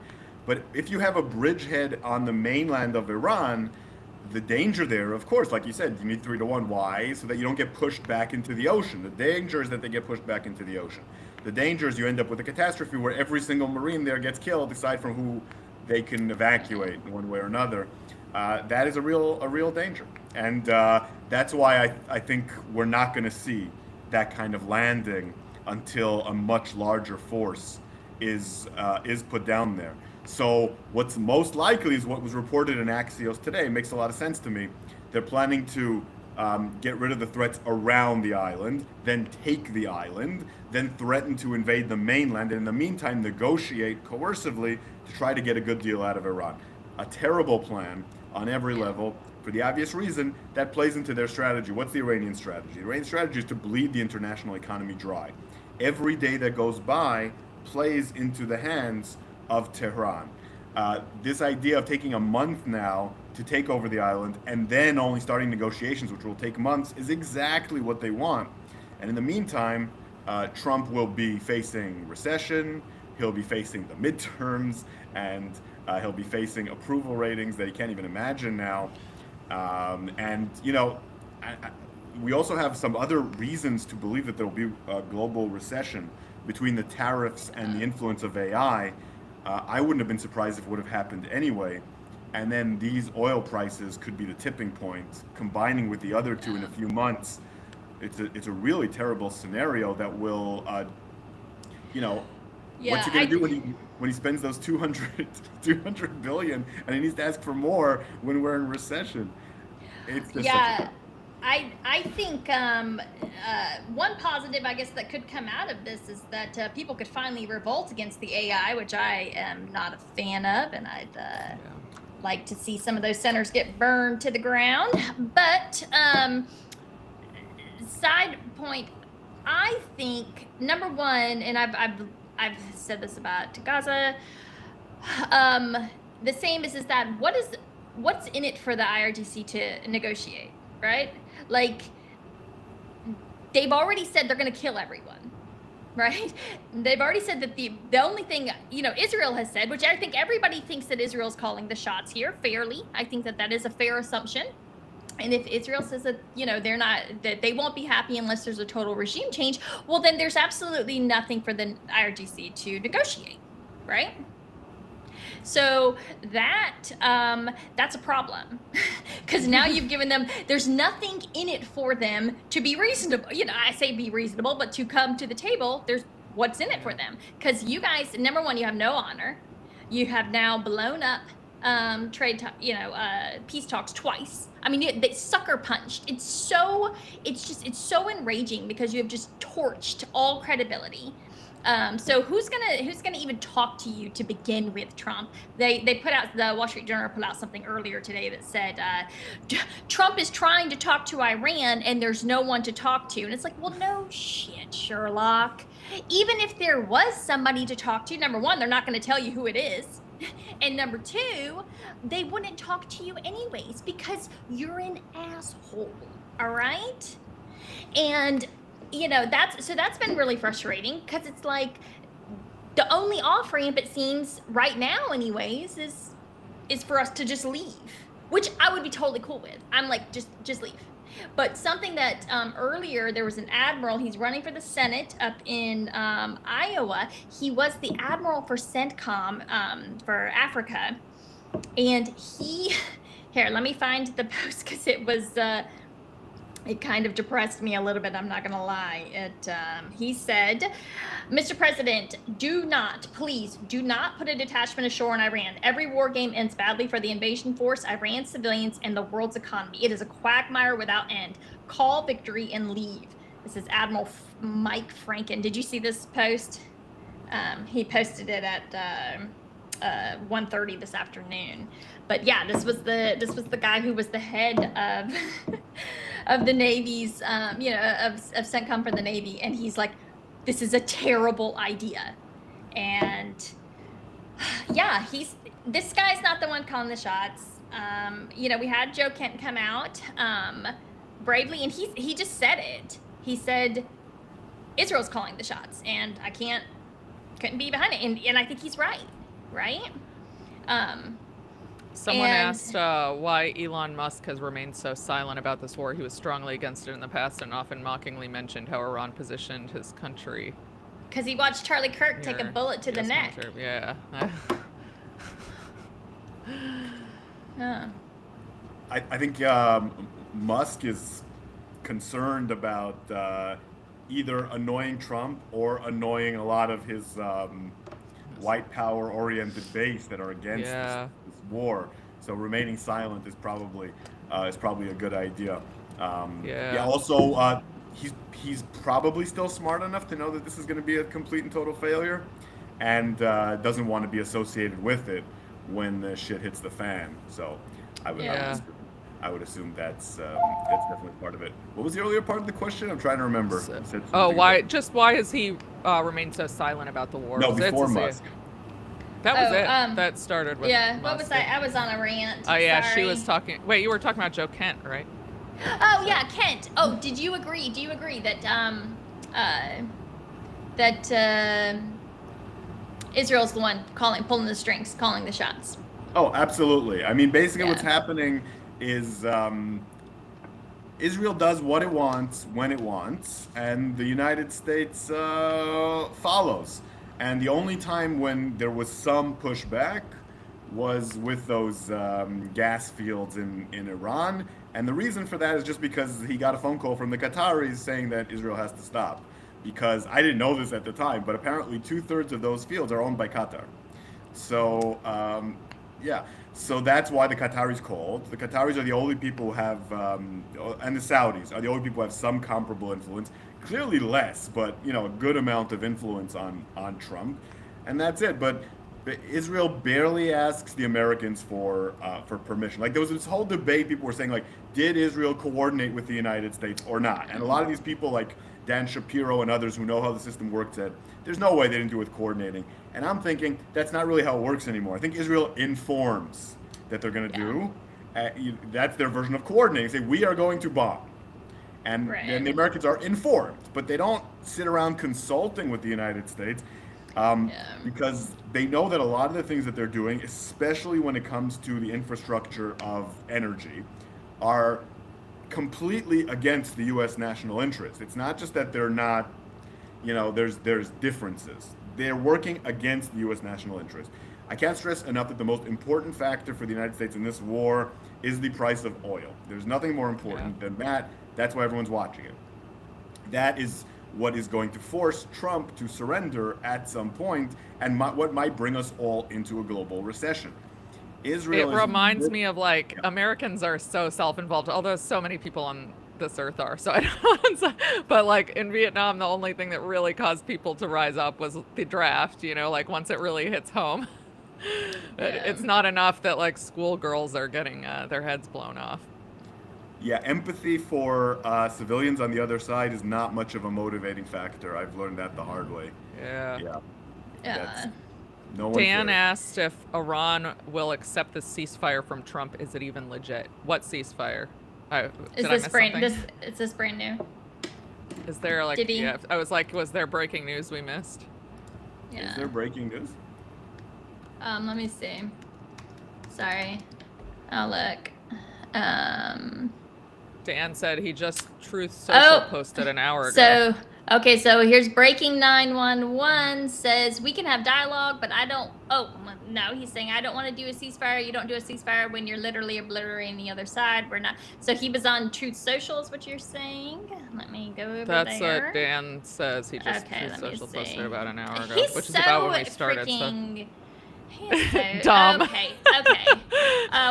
But if you have a bridgehead on the mainland of Iran, the danger there, of course, like you said, you need 3 to 1. Why? So that you don't get pushed back into the ocean. The danger is that they get pushed back into the ocean. The danger is you end up with a catastrophe where every single Marine there gets killed, aside from who they can evacuate in one way or another. That is a real danger, and that's why I think we're not going to see that kind of landing until a much larger force is put down there. So what's most likely is what was reported in Axios today. It makes a lot of sense to me. They're planning to get rid of the threats around the island, then take the island, then threaten to invade the mainland, and in the meantime negotiate coercively to try to get a good deal out of Iran. A terrible plan on every level, for the obvious reason that plays into their strategy. What's the Iranian strategy? The Iranian strategy is to bleed the international economy dry. Every day that goes by plays into the hands of Tehran. This idea of taking a month now to take over the island and then only starting negotiations, which will take months, is exactly what they want. And in the meantime, Trump will be facing recession, he'll be facing the midterms, and he'll be facing approval ratings that he can't even imagine now. We also have some other reasons to believe that there will be a global recession between the tariffs and the influence of AI. I wouldn't have been surprised if it would have happened anyway. And then these oil prices could be the tipping point, combining with the other two in a few months. It's a really terrible scenario that will, what's he going to do when he spends those 200 billion and he needs to ask for more when we're in recession? It's just I think one positive, I guess, that could come out of this is that people could finally revolt against the AI, which I am not a fan of, and I'd like to see some of those centers get burned to the ground. But side point, I think number one, and I've said this about Gaza. The same is that what's in it for the IRGC to negotiate, right? Like, they've already said they're going to kill everyone, right? They've already said that the only thing, Israel has said, which I think everybody thinks that Israel's calling the shots here fairly. I think that is a fair assumption. And if Israel says that, that they won't be happy unless there's a total regime change, well, then there's absolutely nothing for the IRGC to negotiate, right? So that's a problem, because now you've given them, there's nothing in it for them to be reasonable. I say be reasonable, but to come to the table, there's what's in it for them. Because you guys, number one, you have no honor. You have now blown up peace talks twice. I mean, they sucker punched. It's so enraging because you have just torched all credibility. So who's gonna even talk to you to begin with, Trump? They put out, the Wall Street Journal put out something earlier today that said Trump is trying to talk to Iran and there's no one to talk to, and it's like, well, no shit, Sherlock. Even if there was somebody to talk to, number one, they're not going to tell you who it is. And number two, they wouldn't talk to you anyways because you're an asshole, all right? And that's been really frustrating because it's like the only off ramp, it seems right now anyways, is for us to just leave, which I would be totally cool with. I'm like, just leave. But something that earlier, there was an admiral, he's running for the Senate up in Iowa. He was the admiral for CENTCOM for Africa. And here, let me find the post because it was it kind of depressed me a little bit. I'm not going to lie. He said, Mr. President, please do not put a detachment ashore in Iran. Every war game ends badly for the invasion force, Iran's civilians, and the world's economy. It is a quagmire without end. Call victory and leave. This is Admiral Mike Franken. Did you see this post? He posted it at 1:30 this afternoon. But yeah, this was the guy who was the head of of the Navy's, of CENTCOM for the Navy, and he's like, this is a terrible idea. And yeah, this guy's not the one calling the shots. We had Joe Kent come out bravely, and he just said it. He said Israel's calling the shots, and I couldn't be behind it, and I think he's right. Someone asked why Elon Musk has remained so silent about this war. He was strongly against it in the past and often mockingly mentioned how Iran positioned his country. Because he watched Charlie Kirk take a bullet to the neck. Yeah. I think Musk is concerned about either annoying Trump or annoying a lot of his white power-oriented base that are against this war. So remaining silent is probably a good idea. Also, he's probably still smart enough to know that this is going to be a complete and total failure, and doesn't want to be associated with it when the shit hits the fan. So I would assume that's definitely part of it. What was the earlier part of the question? I'm trying to remember. Why has he remained so silent about the war? No, before Musk. That was it. That started with Musk. What was I was on a rant. Oh yeah, Sorry. she was talking. Wait, you were talking about Joe Kent, right? Oh yeah, Kent. Oh, did you agree? Do you agree that Israel's the one pulling the strings, calling the shots? Oh, absolutely. I mean, basically what's happening is Israel does what it wants when it wants, and the United States follows. And the only time when there was some pushback was with those gas fields in Iran. And the reason for that is just because he got a phone call from the Qataris saying that Israel has to stop. Because I didn't know this at the time, but apparently 2/3 of those fields are owned by Qatar. So, So that's why the Qataris called. The Qataris are the only people who have, and the Saudis are the only people who have some comparable influence. Clearly less, but a good amount of influence on Trump, and that's it. But Israel barely asks the Americans for permission. Like there was this whole debate. People were saying like, did Israel coordinate with the United States or not? And a lot of these people like Dan Shapiro and others who know how the system works said, there's no way they didn't do it with coordinating. And I'm thinking that's not really how it works anymore. I think Israel informs that they're going to do. That's their version of coordinating. Say we are going to bomb. And then the Americans are informed, but they don't sit around consulting with the United States because they know that a lot of the things that they're doing, especially when it comes to the infrastructure of energy, are completely against the U.S. national interest. It's not just that they're not, there's differences. They're working against the U.S. national interest. I can't stress enough that the most important factor for the United States in this war is the price of oil. There's nothing more important than that. That's why everyone's watching it. That is what is going to force Trump to surrender at some point, and what might bring us all into a global recession. It reminds me of like Americans are so self-involved, although so many people on this earth are. So I don't know. But like in Vietnam, the only thing that really caused people to rise up was the draft. Like once it really hits home, it's not enough that like schoolgirls are getting their heads blown off. Yeah, empathy for civilians on the other side is not much of a motivating factor. I've learned that the hard way. Yeah. No one Dan cares. asked if Iran will accept the ceasefire from Trump. Is it even legit? What ceasefire? Is this brand new? Is there like? Yeah, I was like, was there breaking news we missed? Yeah. Is there breaking news? Let me see. Sorry, I'll look. Dan said he just Truth Social posted an hour ago. Okay, so here's breaking 911 says we can have dialogue, but I don't. Oh, no, he's saying I don't want to do a ceasefire. You don't do a ceasefire when you're literally obliterating the other side. We're not. So he was on Truth Social, is what you're saying. Let me go over That's there. what Dan says. He just Okay, Truth let me Social see. posted about an hour ago, He's which is so about when we started. freaking. He's so Dumb. Okay.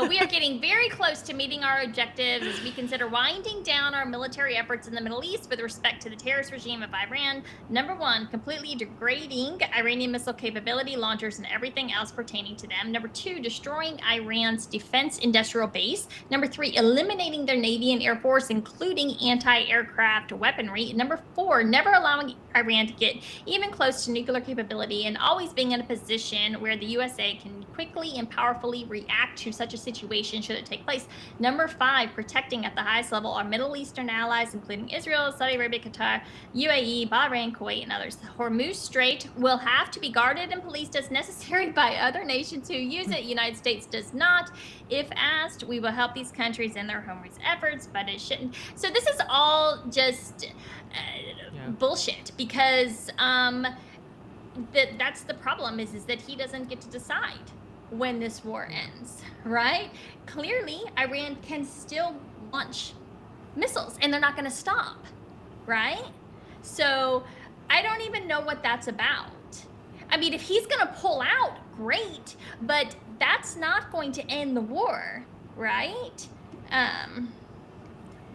We are getting very close to meeting our objectives as we consider winding down our military efforts in the Middle East with respect to the terrorist regime of Iran. Number one, completely degrading Iranian missile capability, launchers, and everything else pertaining to them. Number two, destroying Iran's defense industrial base. Number three, eliminating their Navy and Air Force, including anti-aircraft weaponry. Number four, never allowing Iran to get even close to nuclear capability and always being in a position where the USA can quickly and powerfully react to such a situation should it take place. Number five, protecting at the highest level our Middle Eastern allies, including Israel, Saudi Arabia, Qatar, UAE, Bahrain, Kuwait, and others. The Hormuz Strait will have to be guarded and policed as necessary by other nations who use it. United States does not. If asked, we will help these countries in their Hormuz efforts, but it shouldn't. So this is all just bullshit because that's the problem is that he doesn't get to decide when this war ends, right? Clearly, Iran can still launch missiles and they're not going to stop, right? So I don't even know what that's about. I mean, if he's going to pull out, great, but that's not going to end the war, right?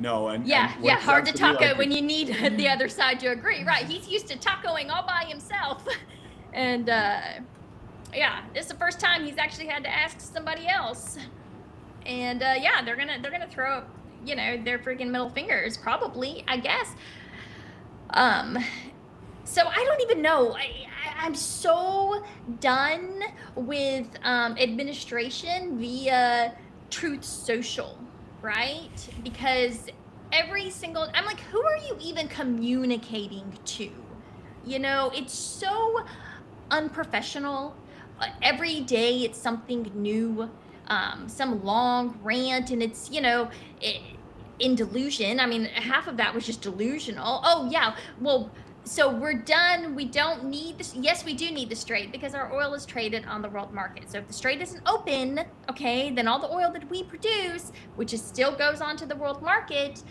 No, and hard to sounds me taco like when you need the other side to agree, right? He's used to tacoing all by himself, and this is the first time he's actually had to ask somebody else, and they're gonna throw up, their freaking middle fingers, probably, I guess. So I don't even know. I'm so done with administration via Truth Social. Right? Because I'm like, who are you even communicating to? It's so unprofessional. Every day it's something new, some long rant, and it's, in delusion. I mean, half of that was just delusional. Oh, yeah. Well, so we're done. We don't need this. Yes, we do need the Strait because our oil is traded on the world market. So if the Strait isn't open, okay, then all the oil that we produce, which still goes onto the world market,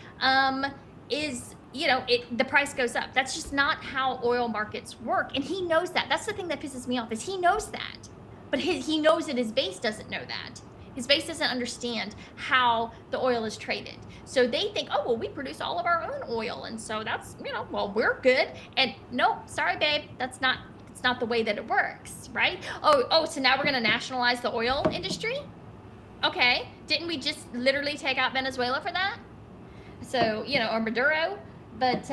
is, the price goes up. That's just not how oil markets work. And he knows that. That's the thing that pisses me off is he knows that. But he knows that his base doesn't know that. His base doesn't understand how the oil is traded. So they think, oh, well, we produce all of our own oil. And so that's, well, we're good. And no, sorry, babe, it's not the way that it works, right? Oh, so now we're going to nationalize the oil industry? Okay. Didn't we just literally take out Venezuela for that? So, or Maduro. But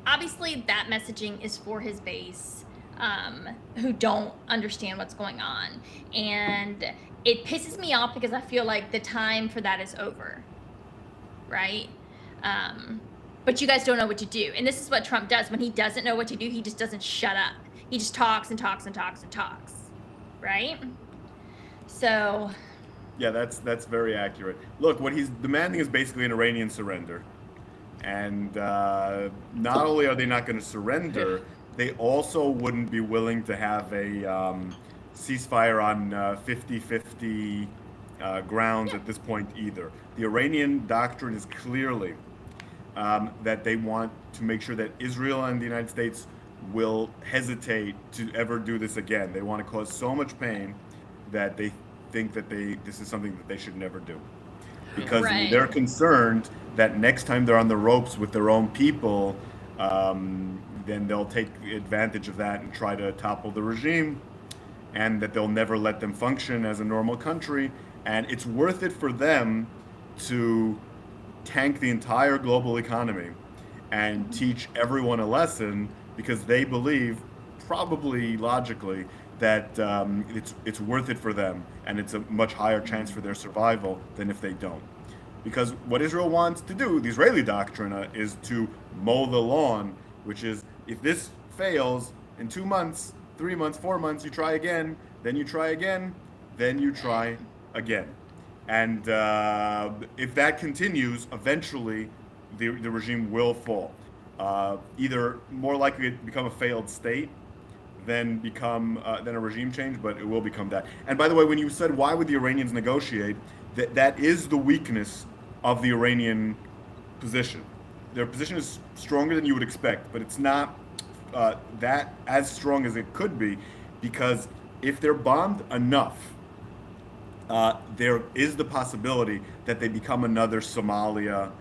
obviously that messaging is for his base. Who don't understand what's going on. And it pisses me off because I feel like the time for that is over, right? But you guys don't know what to do. And this is what Trump does. When he doesn't know what to do, he just doesn't shut up. He just talks and talks and talks and talks, right? So... Yeah, that's very accurate. Look, what he's demanding is basically an Iranian surrender. And not only are they not going to surrender... They also wouldn't be willing to have a ceasefire on 50-50 grounds at this point either. The Iranian doctrine is clearly that they want to make sure that Israel and the United States will hesitate to ever do this again. They want to cause so much pain that they think that this is something that they should never do. Because they're concerned that next time they're on the ropes with their own people, then they'll take advantage of that and try to topple the regime, and that they'll never let them function as a normal country. And it's worth it for them to tank the entire global economy and teach everyone a lesson because they believe, probably logically, that it's worth it for them, and it's a much higher chance for their survival than if they don't. Because what Israel wants to do, the Israeli doctrine, is to mow the lawn, which is, if this fails in 2 months, 3 months, 4 months, you try again, then you try again, then you try again. And if that continues, eventually the regime will fall. Either more likely to become a failed state than a regime change, but it will become that. And by the way, when you said why would the Iranians negotiate, that is the weakness of the Iranian position. Their position is stronger than you would expect, but it's not that as strong as it could be, because if they're bombed enough, there is the possibility that they become another Somalia,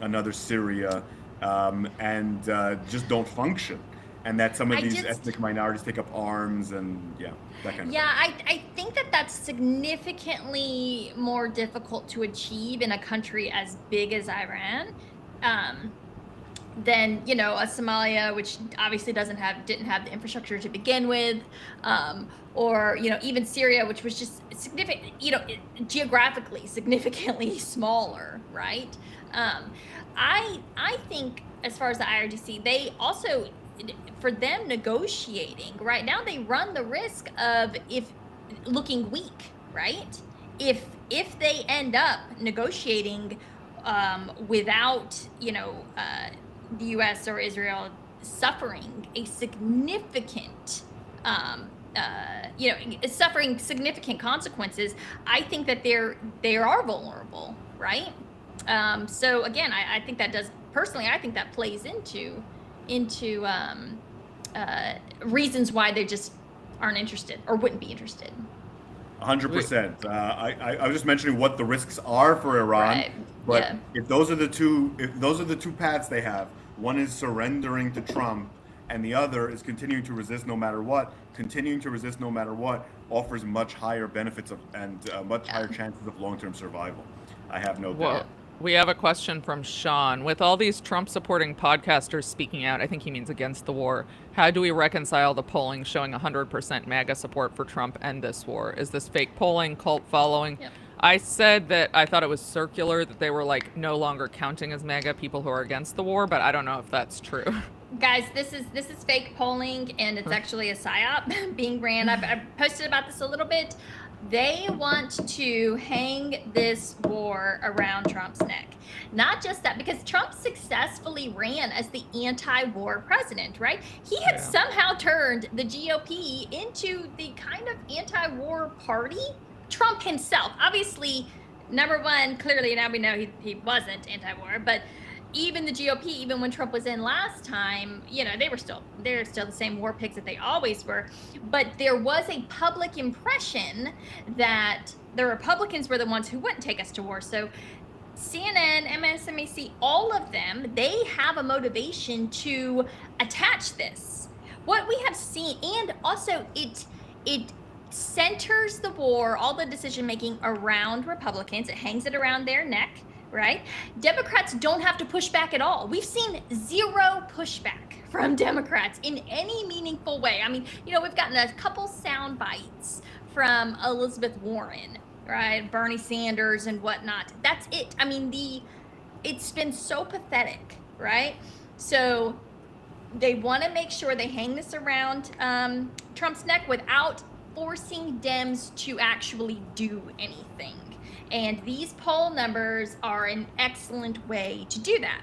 another Syria, and just don't function. And that some of these ethnic minorities take up arms and that kind of thing. Yeah, I think that's significantly more difficult to achieve in a country as big as Iran than, you know, a Somalia, which obviously didn't have the infrastructure to begin with, or, you know, even Syria, which was just significant, you know, geographically significantly smaller, right? I think as far as the IRGC, they also, for them negotiating right now, they run the risk of looking weak, right? If they end up negotiating without, you know, the U.S. or Israel suffering a significant, suffering significant consequences, I think that they are vulnerable, right? So again, I think that does, personally, I think that plays into reasons why they just aren't interested or wouldn't be interested. 100%. I was just mentioning what the risks are for Iran, Right. but Yeah. if those are the two paths they have, one is surrendering to Trump, and the other is continuing to resist no matter what. Continuing to resist no matter what offers much higher benefits and much higher chances of long-term survival. I have no doubt. We have a question from Sean. With all these Trump-supporting podcasters speaking out, I think he means against the war, how do we reconcile the polling showing 100% MAGA support for Trump and this war? Is this fake polling, cult following? Yep. I said that I thought it was circular, that they were like no longer counting as MAGA people who are against the war, but I don't know if that's true. Guys, this is fake polling, and it's actually a psyop being ran. I've posted about this a little bit. They want to hang this war around Trump's neck. Not just that, because Trump successfully ran as the anti-war president, right? He had somehow turned the GOP into the kind of anti-war party. Trump himself, obviously, number one, clearly now we know he wasn't anti-war, but even the GOP, even when Trump was in last time, you know, they're still the same war pigs that they always were. But there was a public impression that the Republicans were the ones who wouldn't take us to war. So CNN, MSNBC, all of them, they have a motivation to attach this. What we have seen, and also it centers the war, all the decision making around Republicans. It hangs it around their neck. Right? Democrats don't have to push back at all. We've seen zero pushback from Democrats in any meaningful way. I mean, you know, we've gotten a couple sound bites from Elizabeth Warren, right? Bernie Sanders and whatnot. That's it. I mean, it's been so pathetic, right? So they want to make sure they hang this around Trump's neck without forcing Dems to actually do anything. And these poll numbers are an excellent way to do that.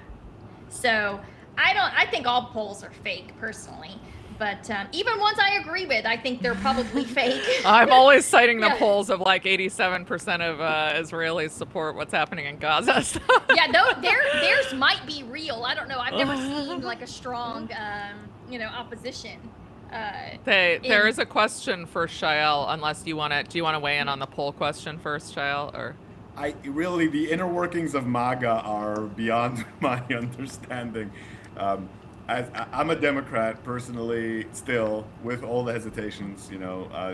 So I think all polls are fake personally, but even ones I agree with, I think they're probably fake. I'm always citing the polls of like 87% of Israelis support what's happening in Gaza. So. Yeah, theirs might be real. I don't know. I've never seen like a strong, opposition. There is a question for Shael, unless do you want to weigh in on the poll question first, Shael, or? The inner workings of MAGA are beyond my understanding. I'm a Democrat personally, still, with all the hesitations,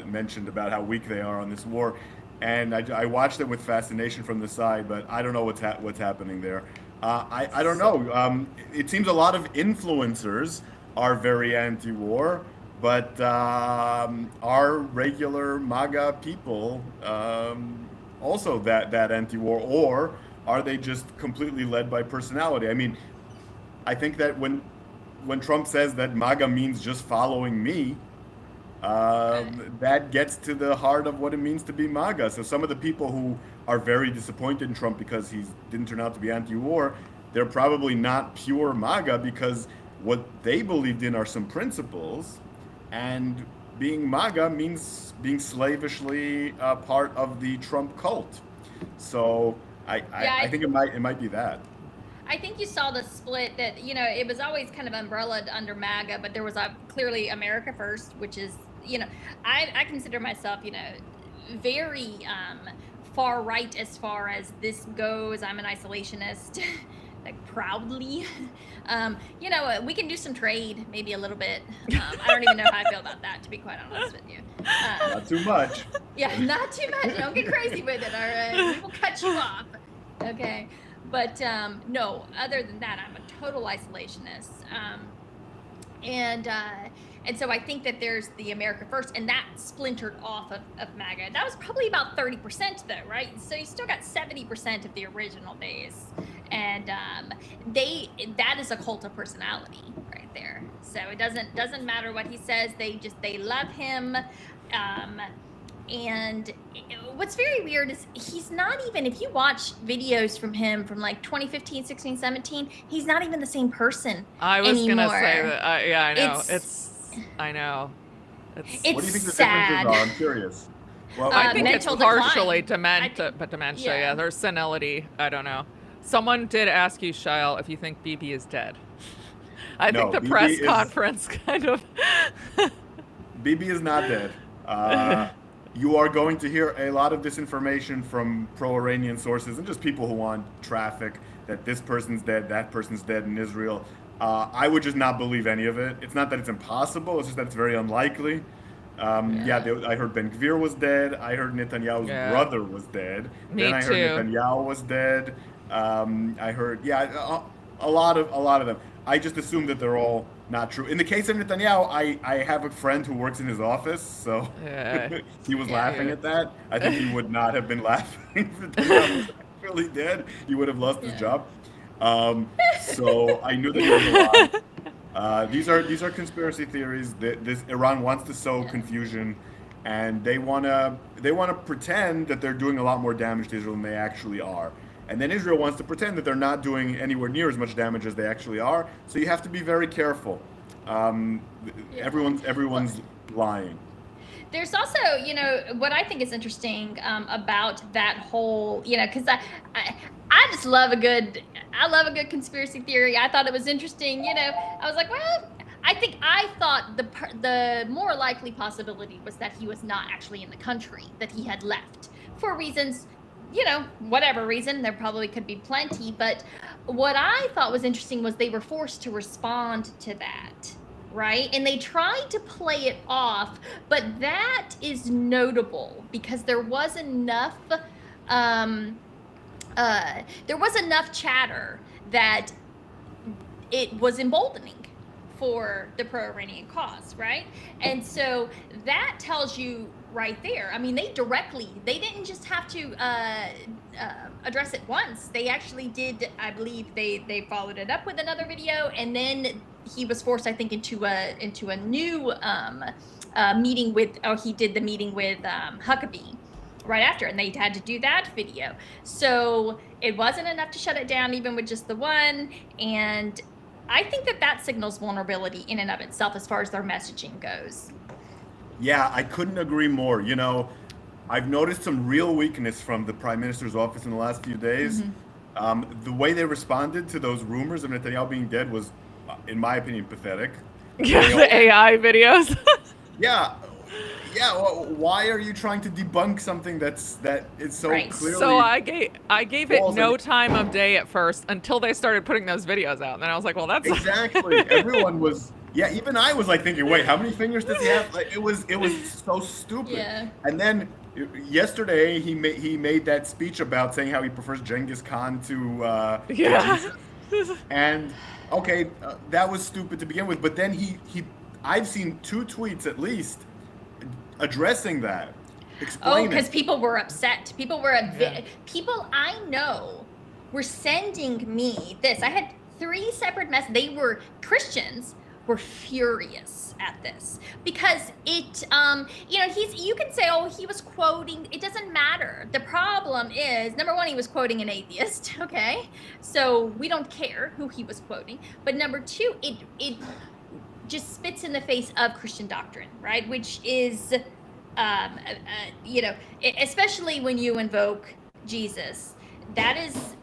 mentioned about how weak they are on this war, and I watched it with fascination from the side, but I don't know what's happening there. I don't know. It seems a lot of influencers are very anti-war. But are regular MAGA people also that anti-war, or are they just completely led by personality? I mean, I think that when Trump says that MAGA means just following me, that gets to the heart of what it means to be MAGA. So some of the people who are very disappointed in Trump because he didn't turn out to be anti-war, they're probably not pure MAGA because what they believed in are some principles, and being MAGA means being slavishly part of the Trump cult. So I think it might be that. I think you saw the split that, you know, it was always kind of umbrellaed under MAGA, but there was clearly America First, which is, you know, I consider myself, you know, very far right as far as this goes. I'm an isolationist, like proudly. You know, we can do some trade, maybe a little bit. I don't even know how I feel about that, to be quite honest with you. Not too much. Yeah, not too much. Don't get crazy with it, all right? We will cut you off. Okay. But no, other than that, I'm a total isolationist. And so I think that there's the America First, and that splintered off of MAGA. That was probably about 30% though, right? So you still got 70% of the original days. And that is a cult of personality right there. So it doesn't matter what he says. They love him. And what's very weird is he's not even, if you watch videos from him from like 2015, 16, 17, he's not even the same person I was anymore. gonna say that. Yeah, I know. I know. What do you think the sad. differences are? I'm curious. Well, I think it's mental partially decline. dementia. Yeah. Yeah, there's senility. I don't know. Someone did ask you, Shael, if you think Bibi is dead. I No, think the Bibi press is- conference kind of. Bibi is not dead. You are going to hear a lot of disinformation from pro-Iranian sources and just people who want traffic that this person's dead, that person's dead in Israel. I would just not believe any of it. It's not that it's impossible, it's just that it's very unlikely. I heard Ben Gvir was dead. I heard Netanyahu's brother was dead. Me then I heard too. Netanyahu was dead. I heard, a lot of them. I just assume that they're all not true. In the case of Netanyahu, I have a friend who works in his office, so Yeah. he was laughing at that. I think he would not have been laughing if Netanyahu was actually dead. He would have lost his job. So I knew that there was a lot. These are conspiracy theories. This Iran wants to sow confusion, and they wanna pretend that they're doing a lot more damage to Israel than they actually are. And then Israel wants to pretend that they're not doing anywhere near as much damage as they actually are. So you have to be very careful. Everyone's lying. There's also, you know, what I think is interesting about that whole, you know, because I just love a good conspiracy theory. I thought it was interesting, you know. I was like, well, I thought the more likely possibility was that he was not actually in the country, that he had left for reasons, you know, whatever reason. There probably could be plenty, but what I thought was interesting was they were forced to respond to that. Right? And they tried to play it off, but that is notable because there was enough chatter that it was emboldening for the pro-Iranian cause, right? And so that tells you right there. I mean, they didn't just have to address it once. They actually did. I believe they followed it up with another video, and then he was forced, I think, into a new meeting with. Oh, he did the meeting with Huckabee right after, and they had to do that video. So it wasn't enough to shut it down, even with just the one. And I think that signals vulnerability in and of itself as far as their messaging goes. Yeah, I couldn't agree more. You know, I've noticed some real weakness from the Prime Minister's office in the last few days. The way they responded to those rumors of Netanyahu being dead was, in my opinion, pathetic. Yeah, the AI videos. Yeah. Well, why are you trying to debunk something that is so clearly? So I gave it false no and- time of day at first until they started putting those videos out, and then I was like, well, that's Exactly. Everyone was. Yeah, even I was like thinking, wait, how many fingers does he have? Like, it was so stupid. Yeah. And then yesterday he made that speech about saying how he prefers Genghis Khan to Jesus. And okay, that was stupid to begin with. But then I've seen 2 tweets at least addressing that, explaining. Oh, because people were upset. People I know were sending me this. I had 3 separate messages. They were Christians were furious at this because it, you can say, oh, he was quoting, it doesn't matter. The problem is, number one, he was quoting an atheist, okay? So we don't care who he was quoting. But number two, it just spits in the face of Christian doctrine, right? Which is, especially when you invoke Jesus, that is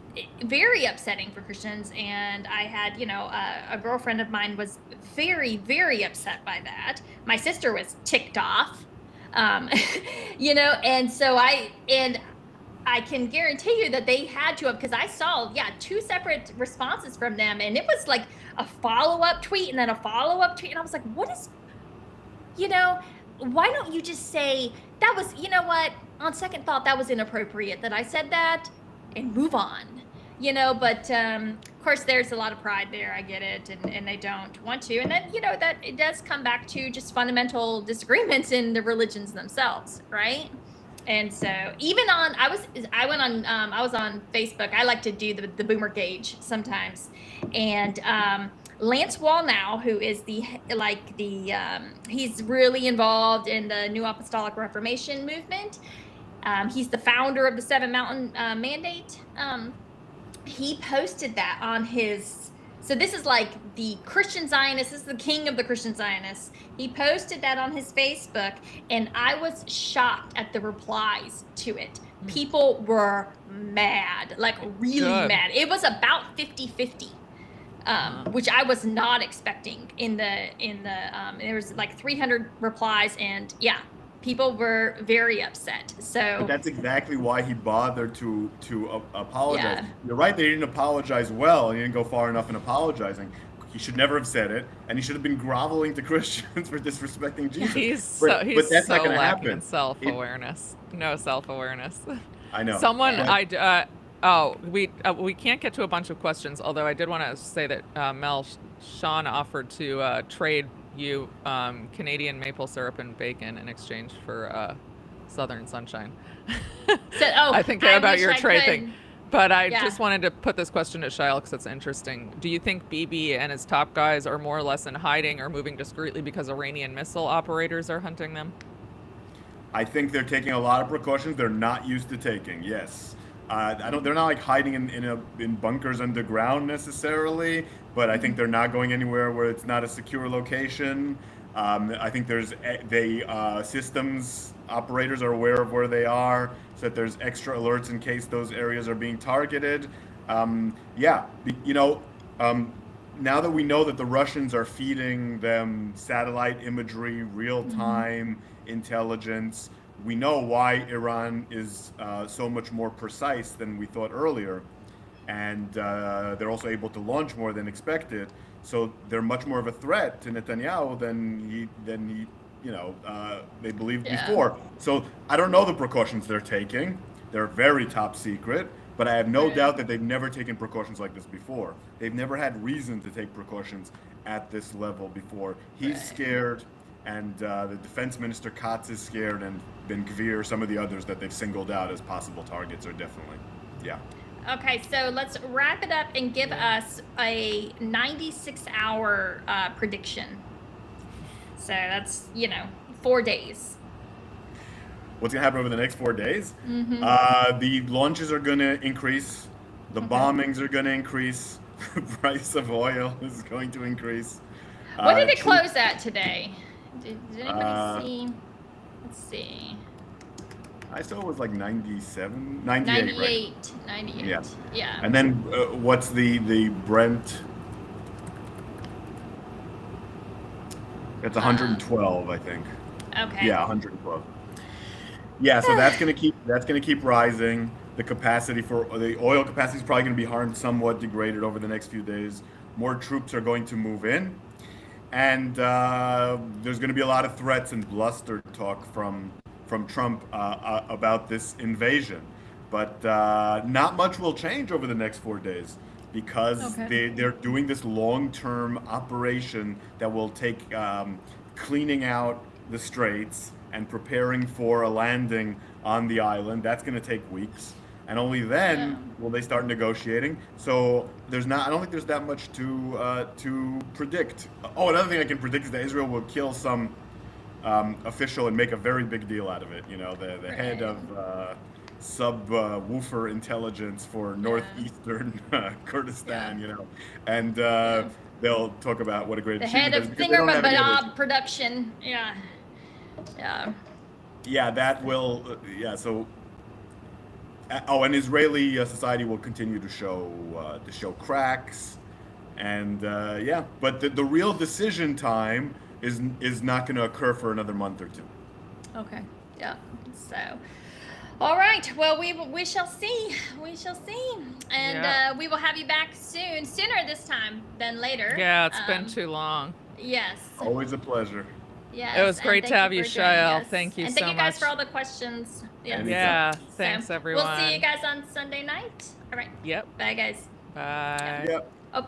very upsetting for Christians. And I had, a girlfriend of mine was very, very upset by that. My sister was ticked off, and so I can guarantee you that they had to have, because I saw, 2 separate responses from them, and it was like a follow-up tweet and then a follow-up tweet, and I was like, what is, why don't you just say, that was, what, on second thought, that was inappropriate that I said that, and move on, but of course there's a lot of pride there, I get it, and they don't want to, and then, that it does come back to just fundamental disagreements in the religions themselves, right? And so even I was on Facebook. I like to do the boomer gauge sometimes, and Lance Wallnau, who is he's really involved in the New Apostolic Reformation movement. He's the founder of the Seven Mountain Mandate. He posted that on his. So this is like the Christian Zionist. This is the king of the Christian Zionists. He posted that on his Facebook, and I was shocked at the replies to it. People were mad, like really mad. It was about 50-50, which I was not expecting. There was like 300 replies, and people were very upset. So but that's exactly why he bothered to apologize. Yeah. You're right, they didn't apologize well. He didn't go far enough in apologizing. He should never have said it, and he should have been groveling to Christians for disrespecting Jesus. But that's not going to lacking happen. in self-awareness. No self-awareness. I know. We can't get to a bunch of questions, although I did want to say that Mel Sean offered to trade you Canadian maple syrup and bacon in exchange for Southern Sunshine. I think they're about your trade thing. But I just wanted to put this question to Shael because it's interesting. Do you think Bibi and his top guys are more or less in hiding or moving discreetly because Iranian missile operators are hunting them? I think they're taking a lot of precautions they're not used to taking. Yes, they're not like hiding in bunkers underground necessarily, but I think they're not going anywhere where it's not a secure location. I think systems operators are aware of where they are, so that there's extra alerts in case those areas are being targeted. Now that we know that the Russians are feeding them satellite imagery, real-time intelligence, we know why Iran is so much more precise than we thought earlier, and they're also able to launch more than expected. So they're much more of a threat to Netanyahu than they believed before. So I don't know the precautions they're taking. They're very top secret, but I have no doubt that they've never taken precautions like this before. They've never had reason to take precautions at this level before. He's scared, and the defense minister Katz is scared, and Ben Gvir, some of the others that they've singled out as possible targets are definitely, Okay, so let's wrap it up and give us a 96-hour prediction. So that's, 4 days. What's going to happen over the next 4 days? The launches are going to increase. The bombings are going to increase. The price of oil is going to increase. What did it close at today? Did anybody see? Let's see. I saw it was like 97, 98. 98. Right? 98. Yeah. And then what's the Brent? It's 112, I think. Okay. Yeah, 112. Yeah, so that's gonna keep rising. The capacity for the oil capacity is probably gonna be harmed, somewhat degraded over the next few days. More troops are going to move in, and there's gonna be a lot of threats and bluster talk from Trump about this invasion, but not much will change over the next 4 days because they're doing this long-term operation that will take cleaning out the straits and preparing for a landing on the island. That's going to take weeks, and only then will they start negotiating. So I don't think there's that much to predict. Oh, another thing I can predict is that Israel will kill some official and make a very big deal out of it. You know, the head of subwoofer intelligence for northeastern Kurdistan. You know, and they'll talk about what a great The head achievement of that is, because they don't have any other- Thingamabob production. Yeah. Yeah, that will. Yeah, so. And Israeli society will continue to show cracks, and but the real decision time is not going to occur for another month or two. Okay. Yeah. So, all right. Well, we shall see. We shall see, and we will have you back sooner this time than later. Yeah, it's been too long. Yes. Always a pleasure. Yes. It was and great to thank have you, for joining Shael. us. Thank you and so thank you guys much. for all the questions. Yes. Anytime. Yeah, So, thanks everyone. We'll see you guys on Sunday night. All right. Yep. Bye, guys. Bye. Yep. Oh,